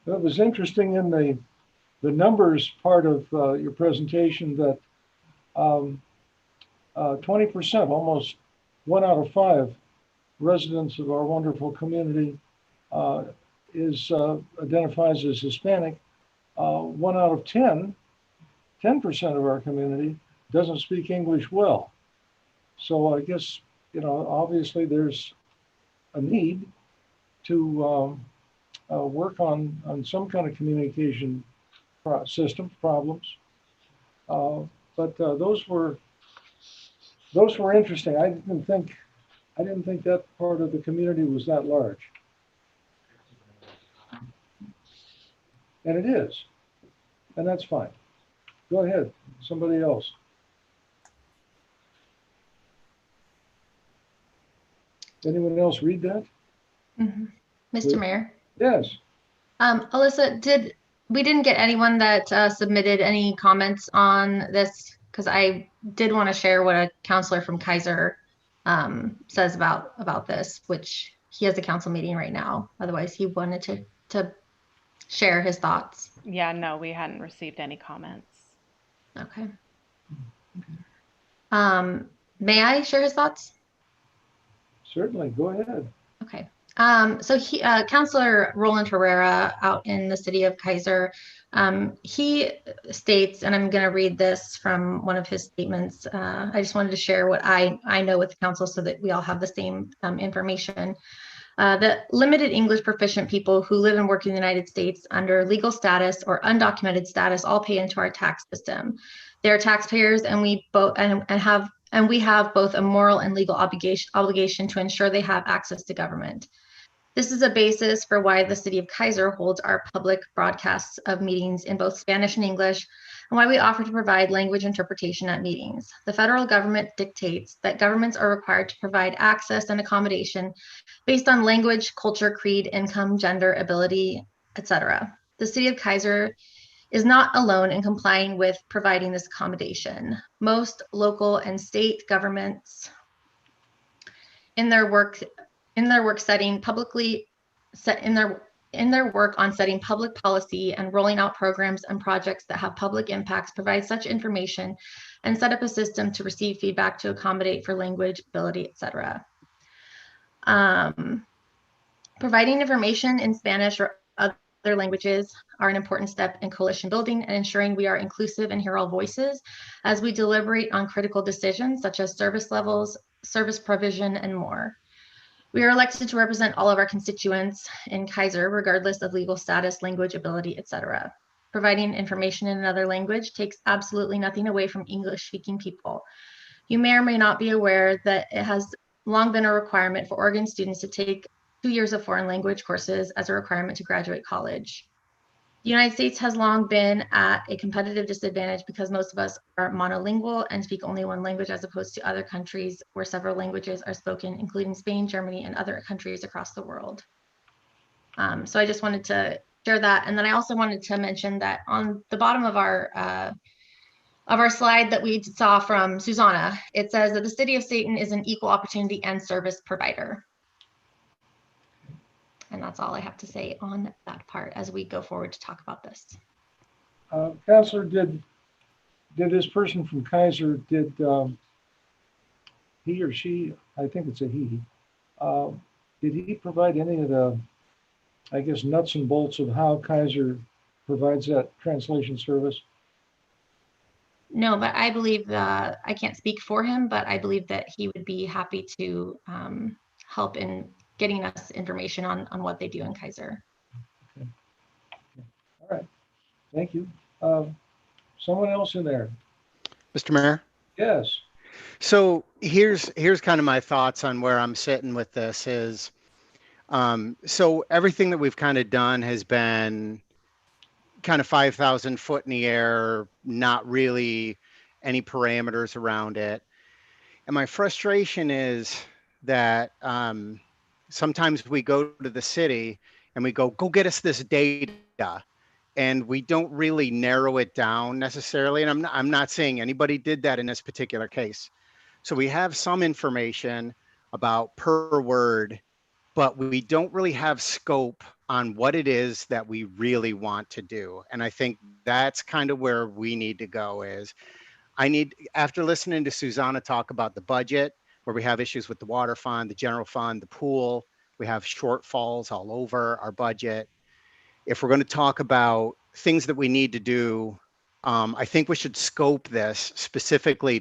It was interesting in the numbers part of your presentation that 20%, almost 1 out of 5 residents of our wonderful community identifies as Hispanic. 1 out of 10, 10% of our community doesn't speak English well. So I guess, obviously there's a need to work on some kind of communication systems problems. But those were interesting. I didn't think that part of the community was that large, and it is, and that's fine. Go ahead, somebody else. Anyone else read that? Mr. Please. Mayor. Yes. Alyssa, we didn't get anyone that submitted any comments on this, because I did want to share what a counselor from Kaiser says about this, which he has a council meeting right now. Otherwise, he wanted to share his thoughts. Yeah, no, we hadn't received any comments. Okay. May I share his thoughts? Certainly, go ahead. Okay. So Councilor Roland Herrera out in the city of Kaiser, he states, and I'm going to read this from one of his statements. I just wanted to share what I know with the council so that we all have the same information. That limited English proficient people who live and work in the United States under legal status or undocumented status all pay into our tax system. They are taxpayers, and we have both a moral and legal obligation to ensure they have access to government. This is a basis for why the city of Kaiser holds our public broadcasts of meetings in both Spanish and English, and why we offer to provide language interpretation at meetings. The federal government dictates that governments are required to provide access and accommodation based on language, culture, creed, income, gender, ability, etc. The city of Kaiser is not alone in complying with providing this accommodation. Most local and state governments in their work setting publicly in their work on setting public policy and rolling out programs and projects that have public impacts provide such information and set up a system to receive feedback to accommodate for language, ability, etc. Providing information in Spanish or other languages are an important step in coalition building and ensuring we are inclusive and hear all voices as we deliberate on critical decisions such as service levels, service provision, and more. We are elected to represent all of our constituents in Kaiser, regardless of legal status, language, ability, etc. Providing information in another language takes absolutely nothing away from English-speaking people. You may or may not be aware that it has long been a requirement for Oregon students to take 2 years of foreign language courses as a requirement to graduate college. The United States has long been at a competitive disadvantage because most of us are monolingual and speak only one language, as opposed to other countries where several languages are spoken, including Spain, Germany, and other countries across the world. So I just wanted to share that. And then I also wanted to mention that on the bottom of our slide that we saw from Susanna, it says that the city of Stayton is an equal opportunity and service provider. And that's all I have to say on that part as we go forward to talk about this. Councilor, did this person from Kaiser, did he or she, I think it's a he, did he provide any of the, I guess, nuts and bolts of how Kaiser provides that translation service? No, but I believe I can't speak for him, but I believe that he would be happy to help in getting us information on what they do in Kaiser. Okay. All right. Thank you. Someone else in there? Mr. Mayor? Yes. So here's kind of my thoughts on where I'm sitting with this is, so everything that we've kind of done has been kind of 5,000 foot in the air, not really any parameters around it. And my frustration is that sometimes we go to the city and we go get us this data, and we don't really narrow it down necessarily. And I'm not saying anybody did that in this particular case. So we have some information about per word, but we don't really have scope on what it is that we really want to do. And I think that's kind of where we need to go is after listening to Susanna talk about the budget, where we have issues with the water fund, the general fund, the pool, we have shortfalls all over our budget. If we're going to talk about things that we need to do, I think we should scope this specifically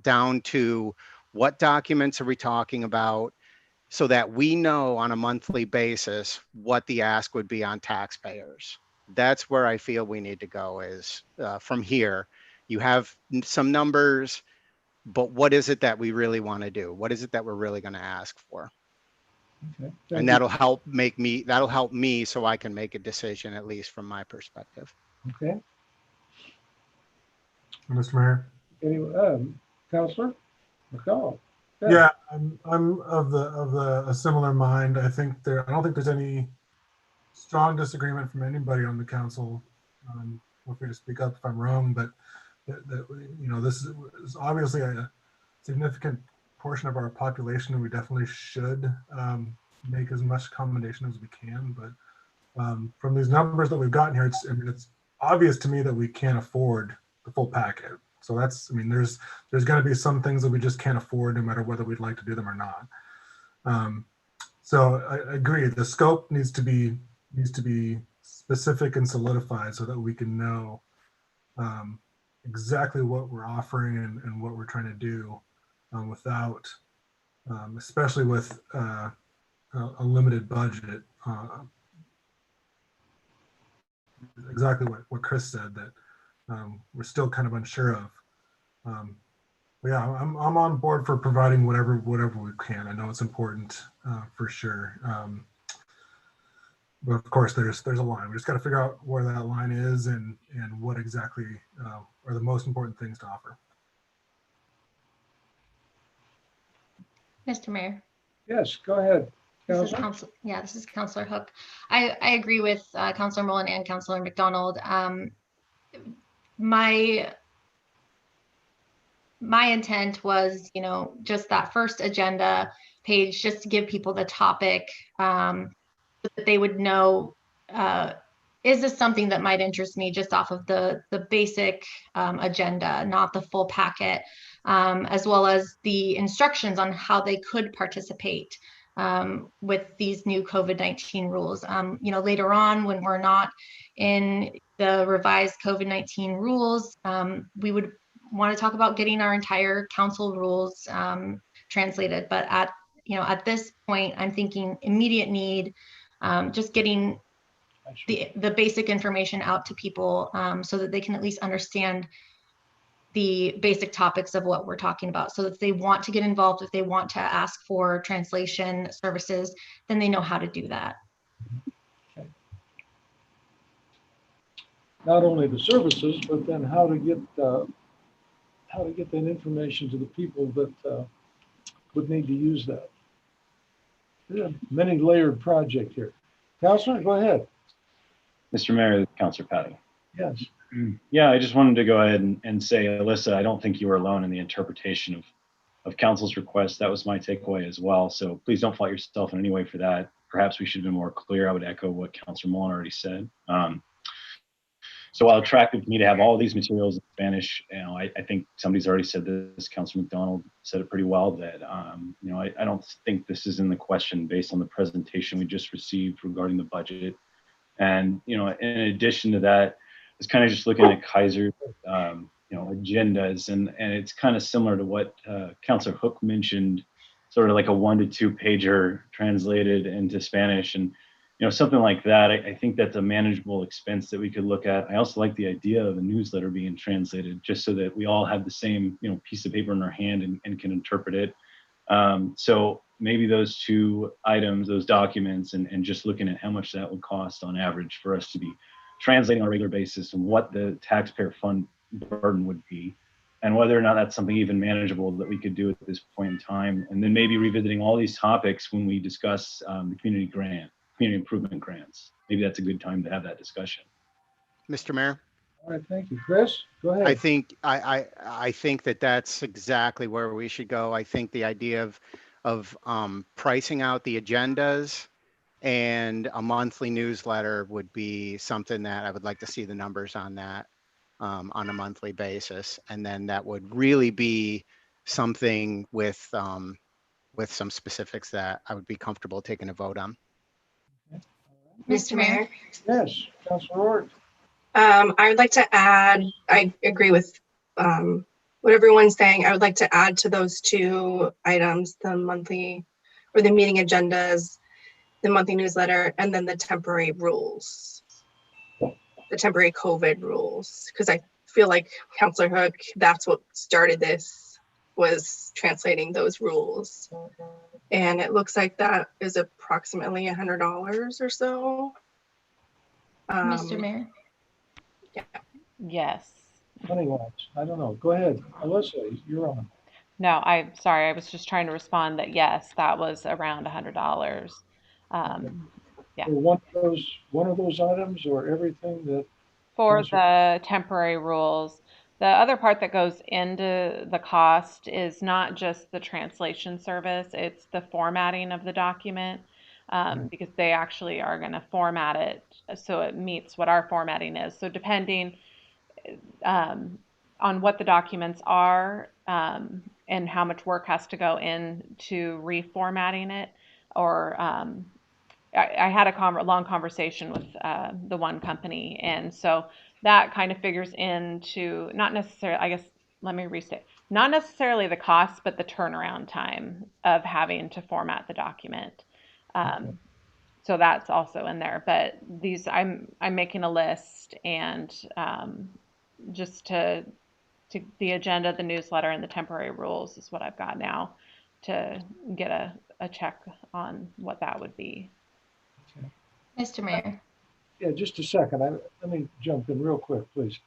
down to what documents are we talking about, so that we know on a monthly basis what the ask would be on taxpayers. That's where I feel we need to go is from here. You have some numbers, but what is it that we really want to do? What is it that we're really going to ask for? Okay. And that'll help me so I can make a decision, at least from my perspective. Okay. Mr. Mayor. Anyway, Councilor McCall. Yeah, I'm of a similar mind. I don't think there's any strong disagreement from anybody on the council. Feel free to speak up if I'm wrong, but this is obviously a significant portion of our population, and we definitely should make as much accommodation as we can. But from these numbers that we've gotten here, it's obvious to me that we can't afford the full packet. So there's going to be some things that we just can't afford, no matter whether we'd like to do them or not. So I agree. The scope needs to be specific and solidified so that we can know exactly what we're offering and what we're trying to do without, especially with a limited budget. Exactly what Chris said, that we're still kind of unsure of. But yeah, I'm on board for providing whatever we can. I know it's important for sure. But of course, there's a line. We just got to figure out where that line is and what exactly are the most important things to offer. Mr. Mayor. Yes, go ahead. This is Councilor Hook. I agree with Councilor Mullen and Councilor McDonald. My intent was, just that first agenda page, just to give people the topic, so that they would know, is this something that might interest me, just off of the basic agenda, not the full packet, as well as the instructions on how they could participate with these new COVID-19 rules. Later on, when we're not in the revised COVID-19 rules, we would want to talk about getting our entire council rules translated. But at this point, I'm thinking immediate need, just getting the basic information out to people so that they can at least understand the basic topics of what we're talking about. So if they want to get involved, if they want to ask for translation services, then they know how to do that. Okay. Not only the services, but then how to get that information to the people that would need to use that. Yeah, many layered project here. Councilor, go ahead. Mr. Mayor, Councilor Patty. Yes. Yeah, I just wanted to go ahead and say, Alyssa, I don't think you were alone in the interpretation of council's request. That was my takeaway as well. So please don't fault yourself in any way for that. Perhaps we should have been more clear. I would echo what Councilor Mullen already said. So while attractive to me to have all of these materials in Spanish, I think somebody's already said this, Councilor McDonald said it pretty well, that, I don't think this is in the question based on the presentation we just received regarding the budget. And, in addition to that, it's kind of just looking at Kaiser's, agendas, and it's kind of similar to what Councilor Hook mentioned, sort of like a 1 to 2 pager translated into Spanish. And something like that. I think that's a manageable expense that we could look at. I also like the idea of a newsletter being translated, just so that we all have the same, piece of paper in our hand and can interpret it. So maybe those two items, those documents, and just looking at how much that would cost on average for us to be translating on a regular basis, and what the taxpayer fund burden would be, and whether or not that's something even manageable that we could do at this point in time. And then maybe revisiting all these topics when we discuss the community improvement grants. Maybe that's a good time to have that discussion. Mr. Mayor? All right, thank you. Chris, go ahead. I think that that's exactly where we should go. I think the idea of pricing out the agendas and a monthly newsletter would be something that I would like to see the numbers on that on a monthly basis. And then that would really be something with some specifics that I would be comfortable taking a vote on. Mr. Mayor? Yes, Councilor Ort. I would like to add, I agree with what everyone's saying. I would like to add to those two items, the monthly or the meeting agendas, the monthly newsletter, and then the temporary rules, the temporary COVID rules. Because I feel like Councilor Hook, that's what started this, was translating those rules. And it looks like that is approximately $100 or so. Mr. Mayor? Yes. Honeywell, I don't know. Go ahead. Alyssa, you're on. No, I'm sorry. I was just trying to respond that yes, that was around $100. Yeah. For one of those items, or everything that? For the temporary rules. The other part that goes into the cost is not just the translation service, it's the formatting of the document, because they actually are going to format it so it meets what our formatting is. So depending on what the documents are, and how much work has to go into reformatting it, or I had a long conversation with the one company, and so that kind of figures into not necessarily, I guess, let me restate, not necessarily the cost, but the turnaround time of having to format the document. So that's also in there. But these, I'm making a list, and just to the agenda, the newsletter, and the temporary rules is what I've got now to get a check on what that would be. Mr. Mayor? Yeah, just a second. Let me jump in real quick, please.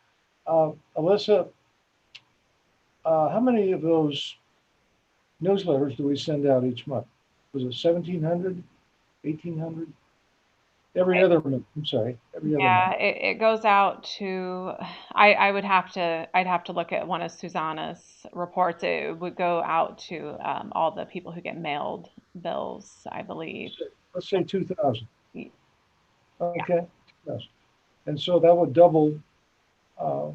Alyssa, how many of those newsletters do we send out each month? Was it 1,700, 1,800? Every other month. I'm sorry. Every other month. It goes out to, I'd have to look at one of Susanna's reports. It would go out to all the people who get mailed bills, I believe. Let's say 2,000. Yeah. Okay, 2,000. And so that would double not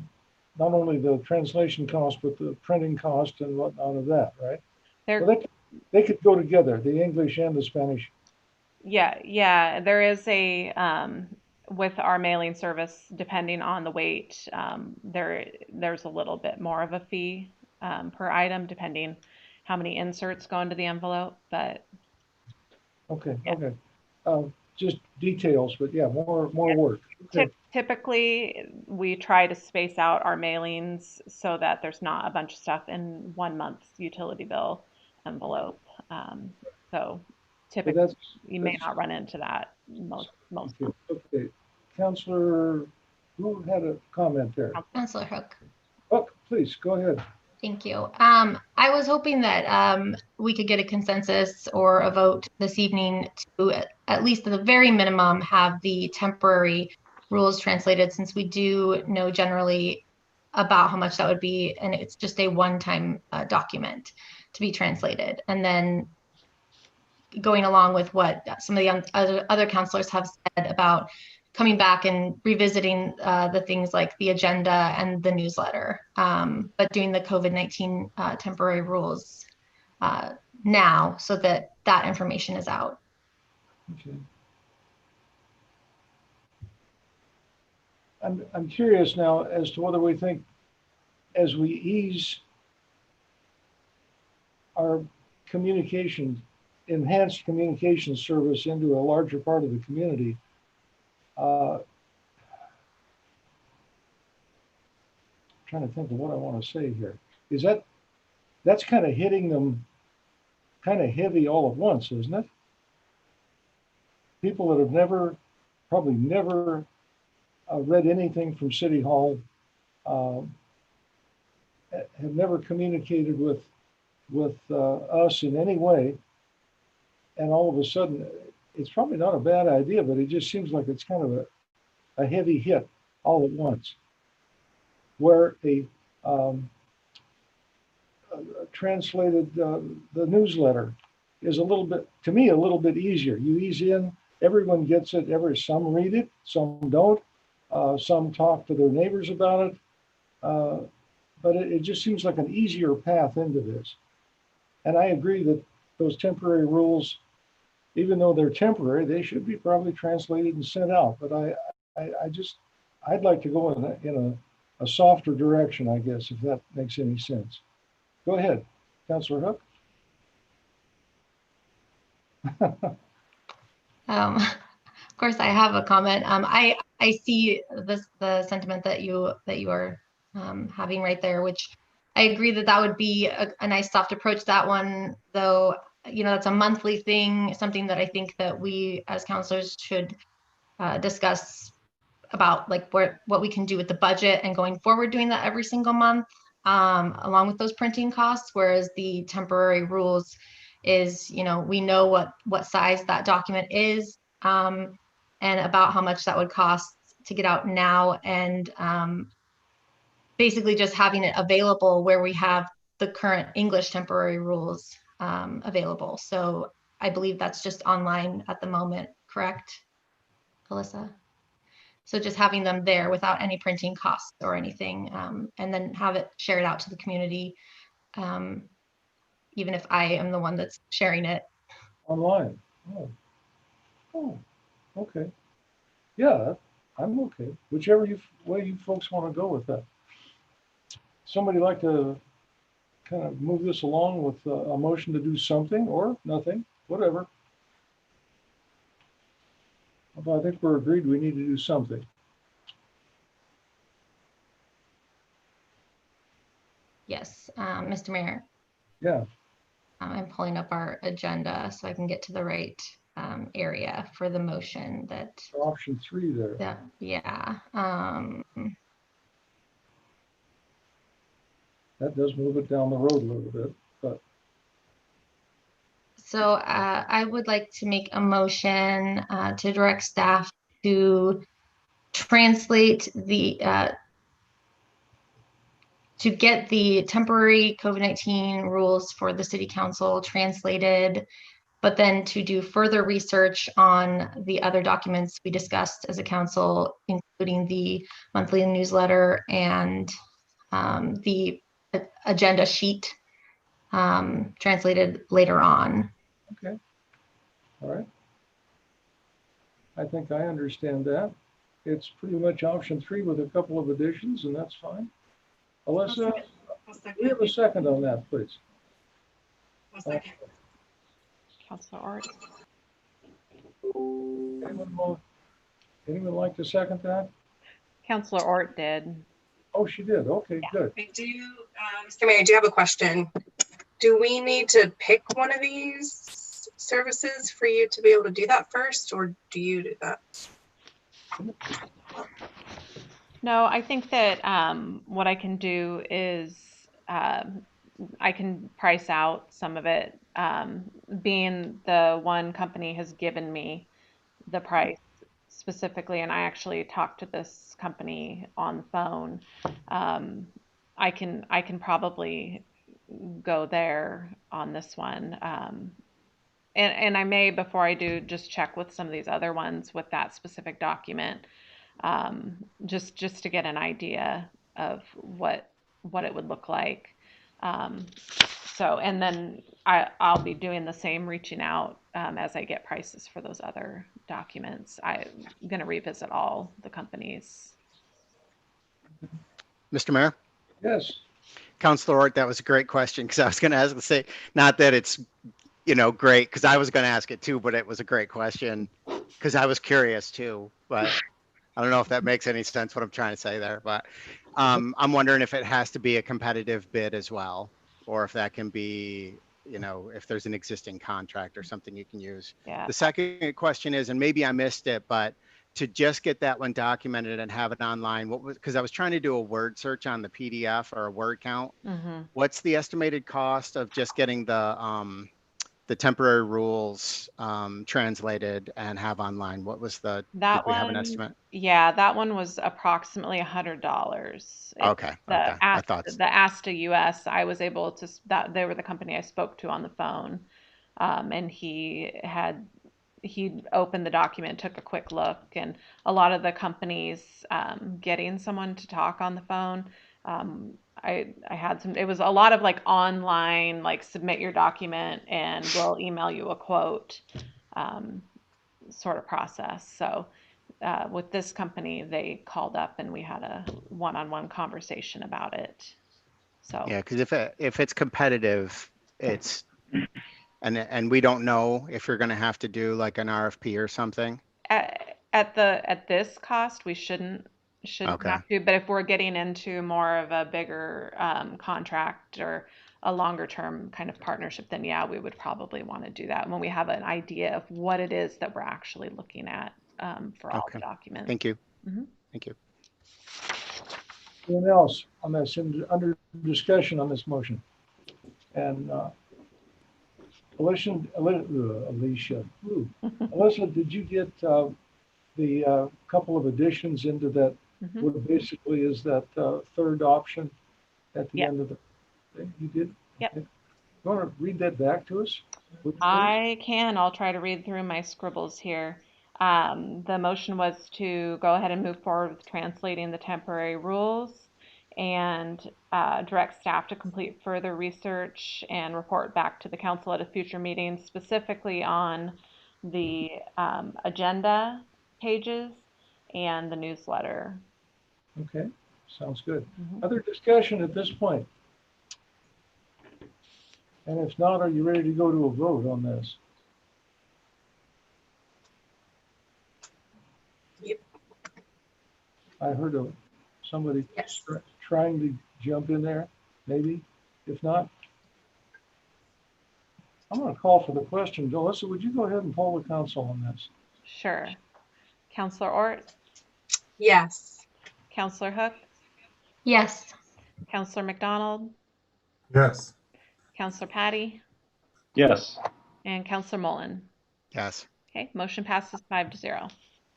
only the translation cost, but the printing cost and whatnot of that, right? Well, they could go together, the English and the Spanish. Yeah. There is with our mailing service, depending on the weight, there's a little bit more of a fee per item, depending how many inserts go into the envelope. But okay, yeah. Okay. Just details, but yeah, more work. Okay. Typically, we try to space out our mailings so that there's not a bunch of stuff in 1 month's utility bill envelope. So typically, you may not run into that most. Okay. Councilor, who had a comment there? Councilor Hook. Hook, please go ahead. Thank you. I was hoping that we could get a consensus or a vote this evening to, at least at the very minimum, have the temporary rules translated, since we do know generally about how much that would be, and it's just a one-time document to be translated. And then going along with what some of the other counselors have said about coming back and revisiting the things like the agenda and the newsletter, but doing the COVID-19 temporary rules now, so that that information is out. Okay. I'm curious now as to whether we think, as we ease our communication enhanced communication service into a larger part of the community. Trying to think of what I want to say here. Is that's kind of hitting them kind of heavy all at once, isn't it? People that have probably never read anything from City Hall, have never communicated with us in any way, and all of a sudden, it's probably not a bad idea, but it just seems like it's kind of a heavy hit all at once. Where a translated the newsletter is a little bit, to me, a little bit easier. You ease in, everyone gets it. Some read it, some don't. Some talk to their neighbors about it. But it just seems like an easier path into this. And I agree that those temporary rules, even though they're temporary, they should be probably translated and sent out. But I'd like to go in a softer direction, I guess, if that makes any sense. Go ahead, Councilor Hook. Of course, I have a comment. I see the sentiment that you are having right there, which I agree that would be a nice soft approach. That one, though, that's a monthly thing, something that I think that we as counselors should discuss about, like what we can do with the budget and going forward, doing that every single month, along with those printing costs. Whereas the temporary rules is, we know what size that document is, and about how much that would cost to get out now, and basically just having it available where we have the current English temporary rules available. So I believe that's just online at the moment, correct, Alyssa? So just having them there without any printing costs or anything, and then have it shared out to the community, even if I am the one that's sharing it. Online. Oh, okay. Yeah, I'm okay. Whichever way you folks want to go with that. Somebody like to kind of move this along with a motion to do something or nothing, whatever. Well, I think we're agreed we need to do something. Yes, Mr. Mayor. Yeah. I'm pulling up our agenda so I can get to the right area for the motion that. Option 3 there. Yeah. That does move it down the road a little bit, but. So I would like to make a motion to direct staff to translate to get the temporary COVID-19 rules for the city council translated, but then to do further research on the other documents we discussed as a council, including the monthly newsletter and the agenda sheet, translated later on. Okay. All right. I think I understand that. It's pretty much option 3 with a couple of additions, and that's fine. Alyssa, we have a second on that, please. Councilor Ort. Anyone like to second that? Councilor Ort did. Oh, she did. Okay, Yeah. good. I do, Mr. Mayor, I do have a question. Do we need to pick one of these services for you to be able to do that first, or do you do that? No, I think that what I can do is I can price out some of it, being the one company has given me the price specifically, and I actually talked to this company on the phone. I can probably go there on this one. And I may, before I do, just check with some of these other ones with that specific document, just to get an idea of what it would look like. So, and then I'll be doing the same, reaching out as I get prices for those other documents. I'm going to revisit all the companies. Mr. Mayor? Yes. Councilor Ort, that was a great question, because I was going to ask to say, not that it's great, because I was going to ask it too, but it was a great question because I was curious too. But I don't know if that makes any sense what I'm trying to say there. But I'm wondering if it has to be a competitive bid as well, or if that can be, if there's an existing contract or something you can use. Yeah. The second question is, and maybe I missed it, but to just get that one documented and have it online, because I was trying to do a word search on the PDF or a word count. Mm-hmm. What's the estimated cost of just getting the temporary rules translated and have online? What was did That we have an one, estimate? yeah, that one was approximately $100. It's Okay. the I thought, ASTA US. I was able to that they were the company I spoke to on the phone, and he opened the document, took a quick look, and a lot of the companies getting someone to talk on the phone. I had some. It was a lot of like online, like submit your document and we'll email you a quote. Um, Sort of process. So with this company, they called up and we had a one-on-one conversation about it. So yeah, because if it's competitive, it's and we don't know if you're going to have to do like an RFP or something. at this cost, we shouldn't Okay. have to. But if we're getting into more of a bigger contract or a longer term kind of partnership, then yeah, we would probably want to do that when we have an idea of what it is that we're actually looking at for all the Okay. documents. Thank you. Mm-hmm. Thank you. Anyone else on this under discussion on this motion? And Alicia, did you get the couple of additions into that? Mm-hmm. What basically is that third option at the Yep. end of the thing? You did? Yep. Okay. You want to read that back to us? I can. I'll try to read through my scribbles here. The motion was to go ahead and move forward with translating the temporary rules and direct staff to complete further research and report back to the council at a future meeting, specifically on the agenda pages and the newsletter. Okay, sounds good. Mhm. Other discussion at this point? And if not, are you ready to go to a vote on this? Yep. I heard of somebody Yes. trying to jump in there, maybe. If not, I'm going to call for the question. Alyssa, would you go ahead and poll the council on this? Sure. Councillor Ort, Yes. Councillor Hook, Yes. Councillor McDonald, Yes. Councillor Patty, Yes. and Councillor Mullen. Yes. Okay, motion passes 5-0.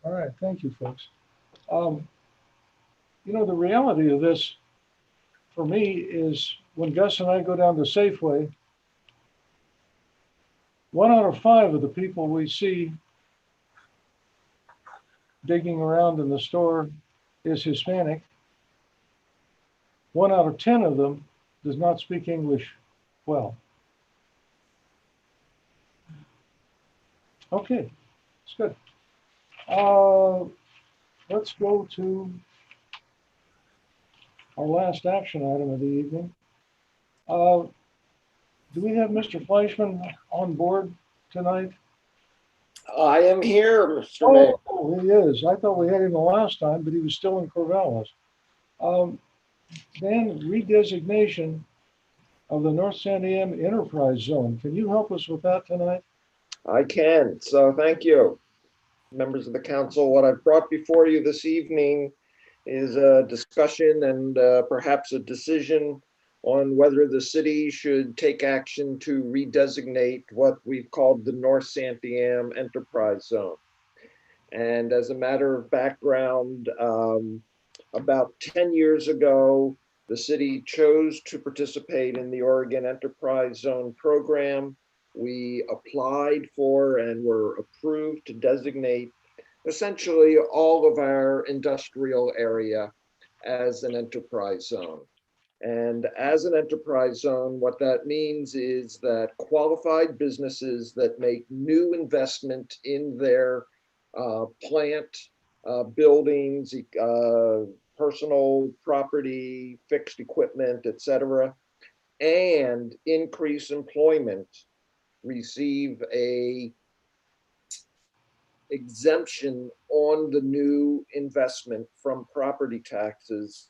All right, thank you, folks. The reality of this for me is when Gus and I go down to Safeway, 1 out of 5 of the people we see digging around in the store is Hispanic. 1 out of 10 of them does not speak English well. Okay, that's good. Let's go to our last action item of the evening. Do we have Mr. Fleischman on board tonight? I am here, Mr. Mayor. Oh, he is. I thought we had him the last time, but he was still in Corvallis. Dan, redesignation of the North Santiam Enterprise Zone. Can you help us with that tonight? I can. So thank you, members of the council. What I've brought before you this evening is a discussion and perhaps a decision on whether the city should take action to redesignate what we've called the North Santiam Enterprise Zone. And as a matter of background, about 10 years ago, the city chose to participate in the Oregon Enterprise Zone program. We applied for and were approved to designate essentially all of our industrial area as an enterprise zone. And as an enterprise zone, what that means is that qualified businesses that make new investment in their plant, buildings, personal property, fixed equipment, et cetera, and increase employment receive a exemption on the new investment from property taxes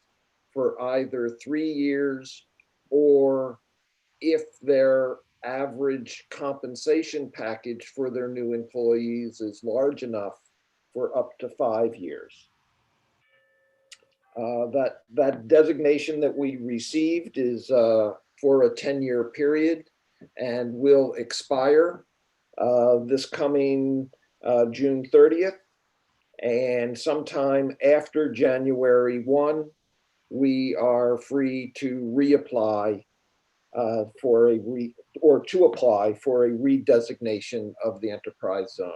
for either 3 years, or if their average compensation package for their new employees is large enough, for up to 5 years. That designation that we received is for a 10-year period and will expire this coming June 30th. And sometime after January 1, we are free to reapply to apply for a redesignation of the enterprise zone.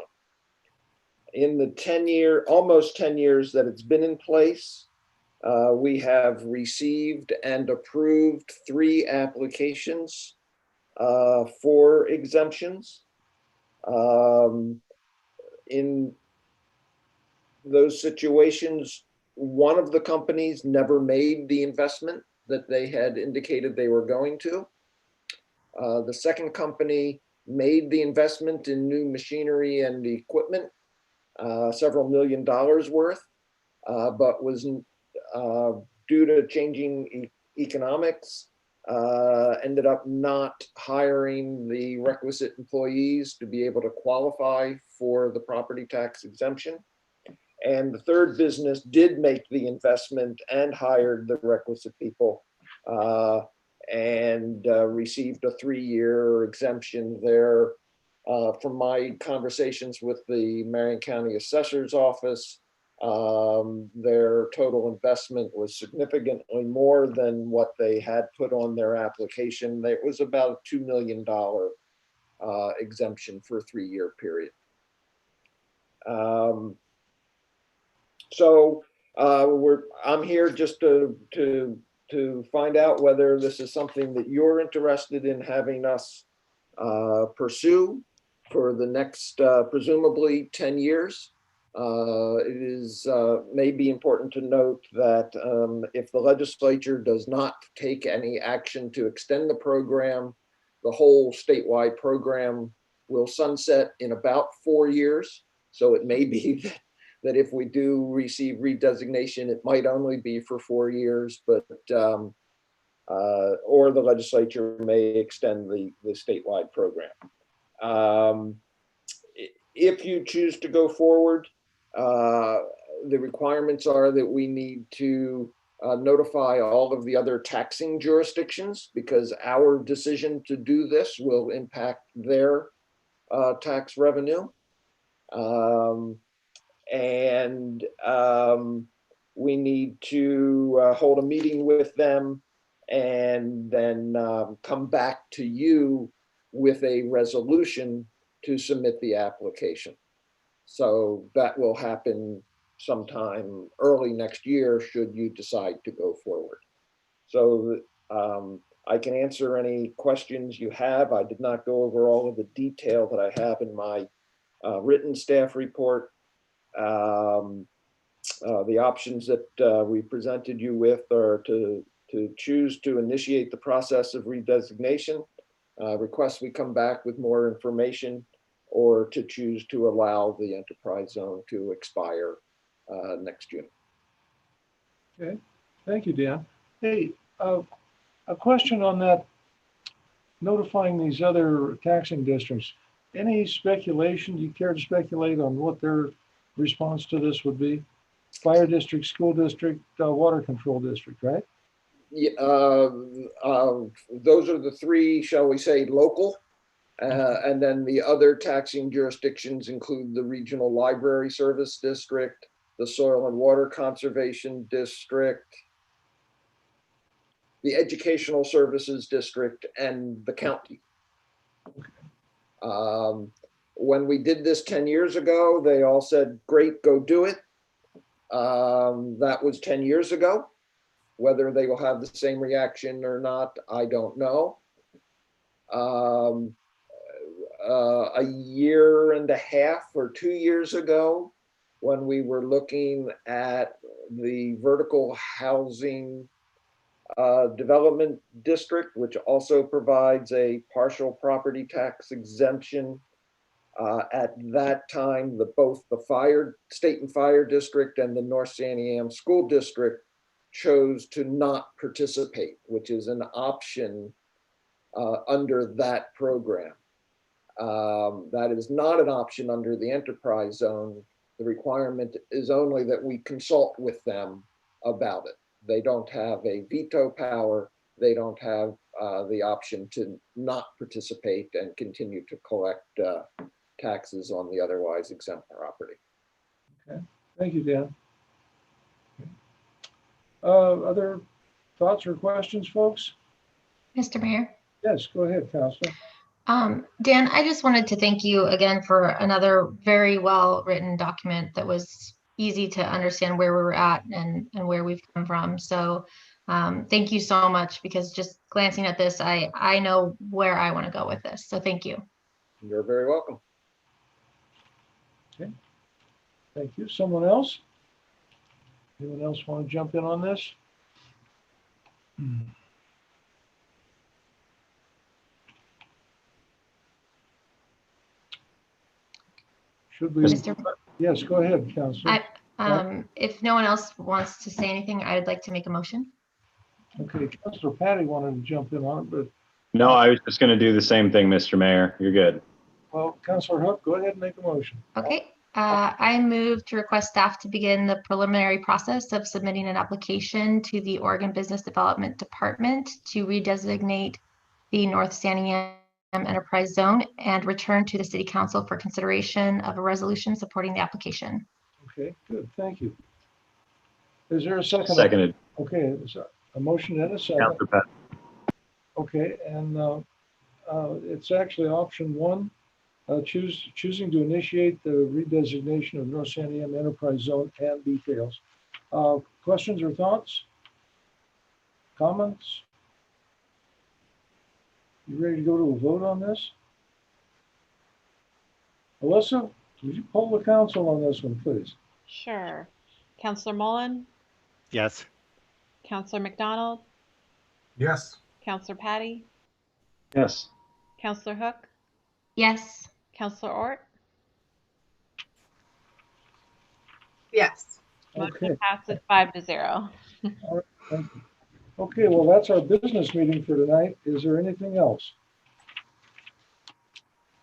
In the almost 10 years that it's been in place, we have received and approved 3 applications for exemptions. In those situations, one of the companies never made the investment that they had indicated they were going to. The second company made the investment in new machinery and equipment, several $1 million worth, but was due to changing economics, ended up not hiring the requisite employees to be able to qualify for the property tax exemption. And the third business did make the investment and hired the requisite people, and received a 3-year exemption there. From my conversations with the Marion County Assessor's Office, their total investment was significantly more than what they had put on their application. It was about a $2 million exemption for a 3-year period. I'm here just to find out whether this is something that you're interested in having us pursue for the next presumably 10 years. It is may be important to note that if the legislature does not take any action to extend the program, the whole statewide program will sunset in about 4 years. So it may be that if we do receive redesignation, it might only be for 4 years, but or the legislature may extend the statewide program. If you choose to go forward, the requirements are that we need to notify all of the other taxing jurisdictions, because our decision to do this will impact their tax revenue. We need to hold a meeting with them and then come back to you with a resolution to submit the application. So that will happen sometime early next year should you decide to go forward. So I can answer any questions you have. I did not go over all of the detail that I have in my written staff report. The options that we presented you with are to choose to initiate the process of redesignation, request we come back with more information, or to choose to allow the enterprise zone to expire next June. Okay, thank you, Dan. Hey, a question on that, notifying these other taxing districts. Any speculation, do you care to speculate on what their response to this would be? Fire district, school district, water control district, right? Yeah, those are the 3, shall we say, local. And then the other taxing jurisdictions include the Regional Library Service District, the Soil and Water Conservation District, the Educational Services District, and the county. When we did this 10 years ago, they all said, great, go do it. That was 10 years ago. Whether they will have the same reaction or not, I don't know. A year and a half or 2 years ago, when we were looking at the vertical housing Development District, which also provides a partial property tax exemption. At that time, both the Stayton Fire District and the North Santiam School District chose to not participate, which is an option under that program. That is not an option under the enterprise zone. The requirement is only that we consult with them about it. They don't have a veto power. They don't have the option to not participate and continue to collect taxes on the otherwise exempt property. Okay, thank you, Dan. Other thoughts or questions, folks? Mr. Mayor. Yes, go ahead, Counselor. Dan, I just wanted to thank you again for another very well-written document that was easy to understand where we were at and where we've come from. So thank you so much, because just glancing at this, I know where I want to go with this. So thank you. You're very welcome. Okay, thank you. Someone else? Anyone else want to jump in on this? Should we? Yes, go ahead, Counselor. If no one else wants to say anything, I'd like to make a motion. Okay, Counselor Patty wanted to jump in on it, but. No, I was just going to do the same thing, Mr. Mayor. You're good. Well, Counselor Hook, go ahead and make a motion. Okay. I move to request staff to begin the preliminary process of submitting an application to the Oregon Business Development Department to redesignate the North Santiam Enterprise Zone and return to the City Council for consideration of a resolution supporting the application. Okay, good. Thank you. Is there a second? Seconded. Okay, there's a motion and a second. Counselor Pat. Okay, and it's actually option one. Choosing to initiate the redesignation of North Santiam Enterprise Zone and details. Questions or thoughts? Comments? You ready to go to a vote on this? Alyssa, would you poll the council on this one, please? Sure. Counselor Mullen, Yes. Counselor McDonald, Yes. Counselor Patty, Yes. Counselor Hook, Yes. Counselor Ort. Yes. Motion Okay. passes 5-0. All right, thank you. Okay, well, that's our business meeting for tonight. Is there anything else?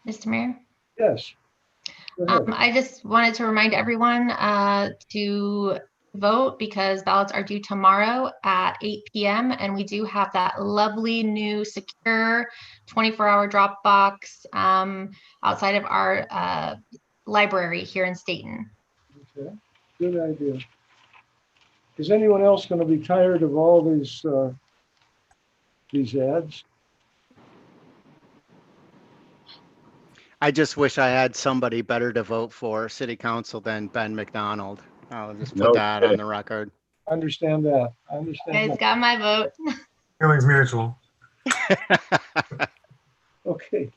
Mr. Mayor? Yes. Go ahead. I just wanted to remind everyone to vote, because ballots are due tomorrow at 8 p.m. And we do have that lovely new secure 24-hour drop box outside of our library here in Stayton. Okay, good idea. Is anyone else going to be tired of all these ads? I just wish I had somebody better to vote for city council than Ben McDonald. I'll just put that on the record. I understand that. I You understand guys that. got my vote. Feelings mutual. Okay.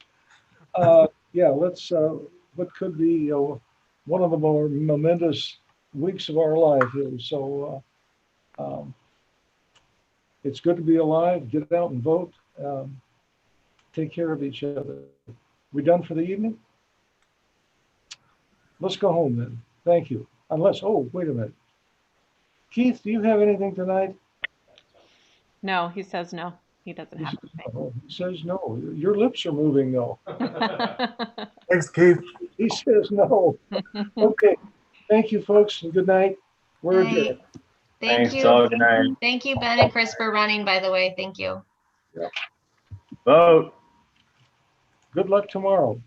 Yeah, let's, what could be one of the more momentous weeks of our life here. So it's good to be alive. Get out and vote. Take care of each other. We done for the evening? Let's go home then. Thank you. Unless, oh, wait a minute. Keith, do you have anything tonight? No, he says no. He doesn't have Oh, he says no. Your lips are moving though. anything. Thanks, Keith. He says no. Okay. Thank you, folks, and good night. We're adjourned. Thank Thanks, you. all. Good night. Thank you, Ben and Chris, for running, by the way. Thank you. Vote. Good luck tomorrow.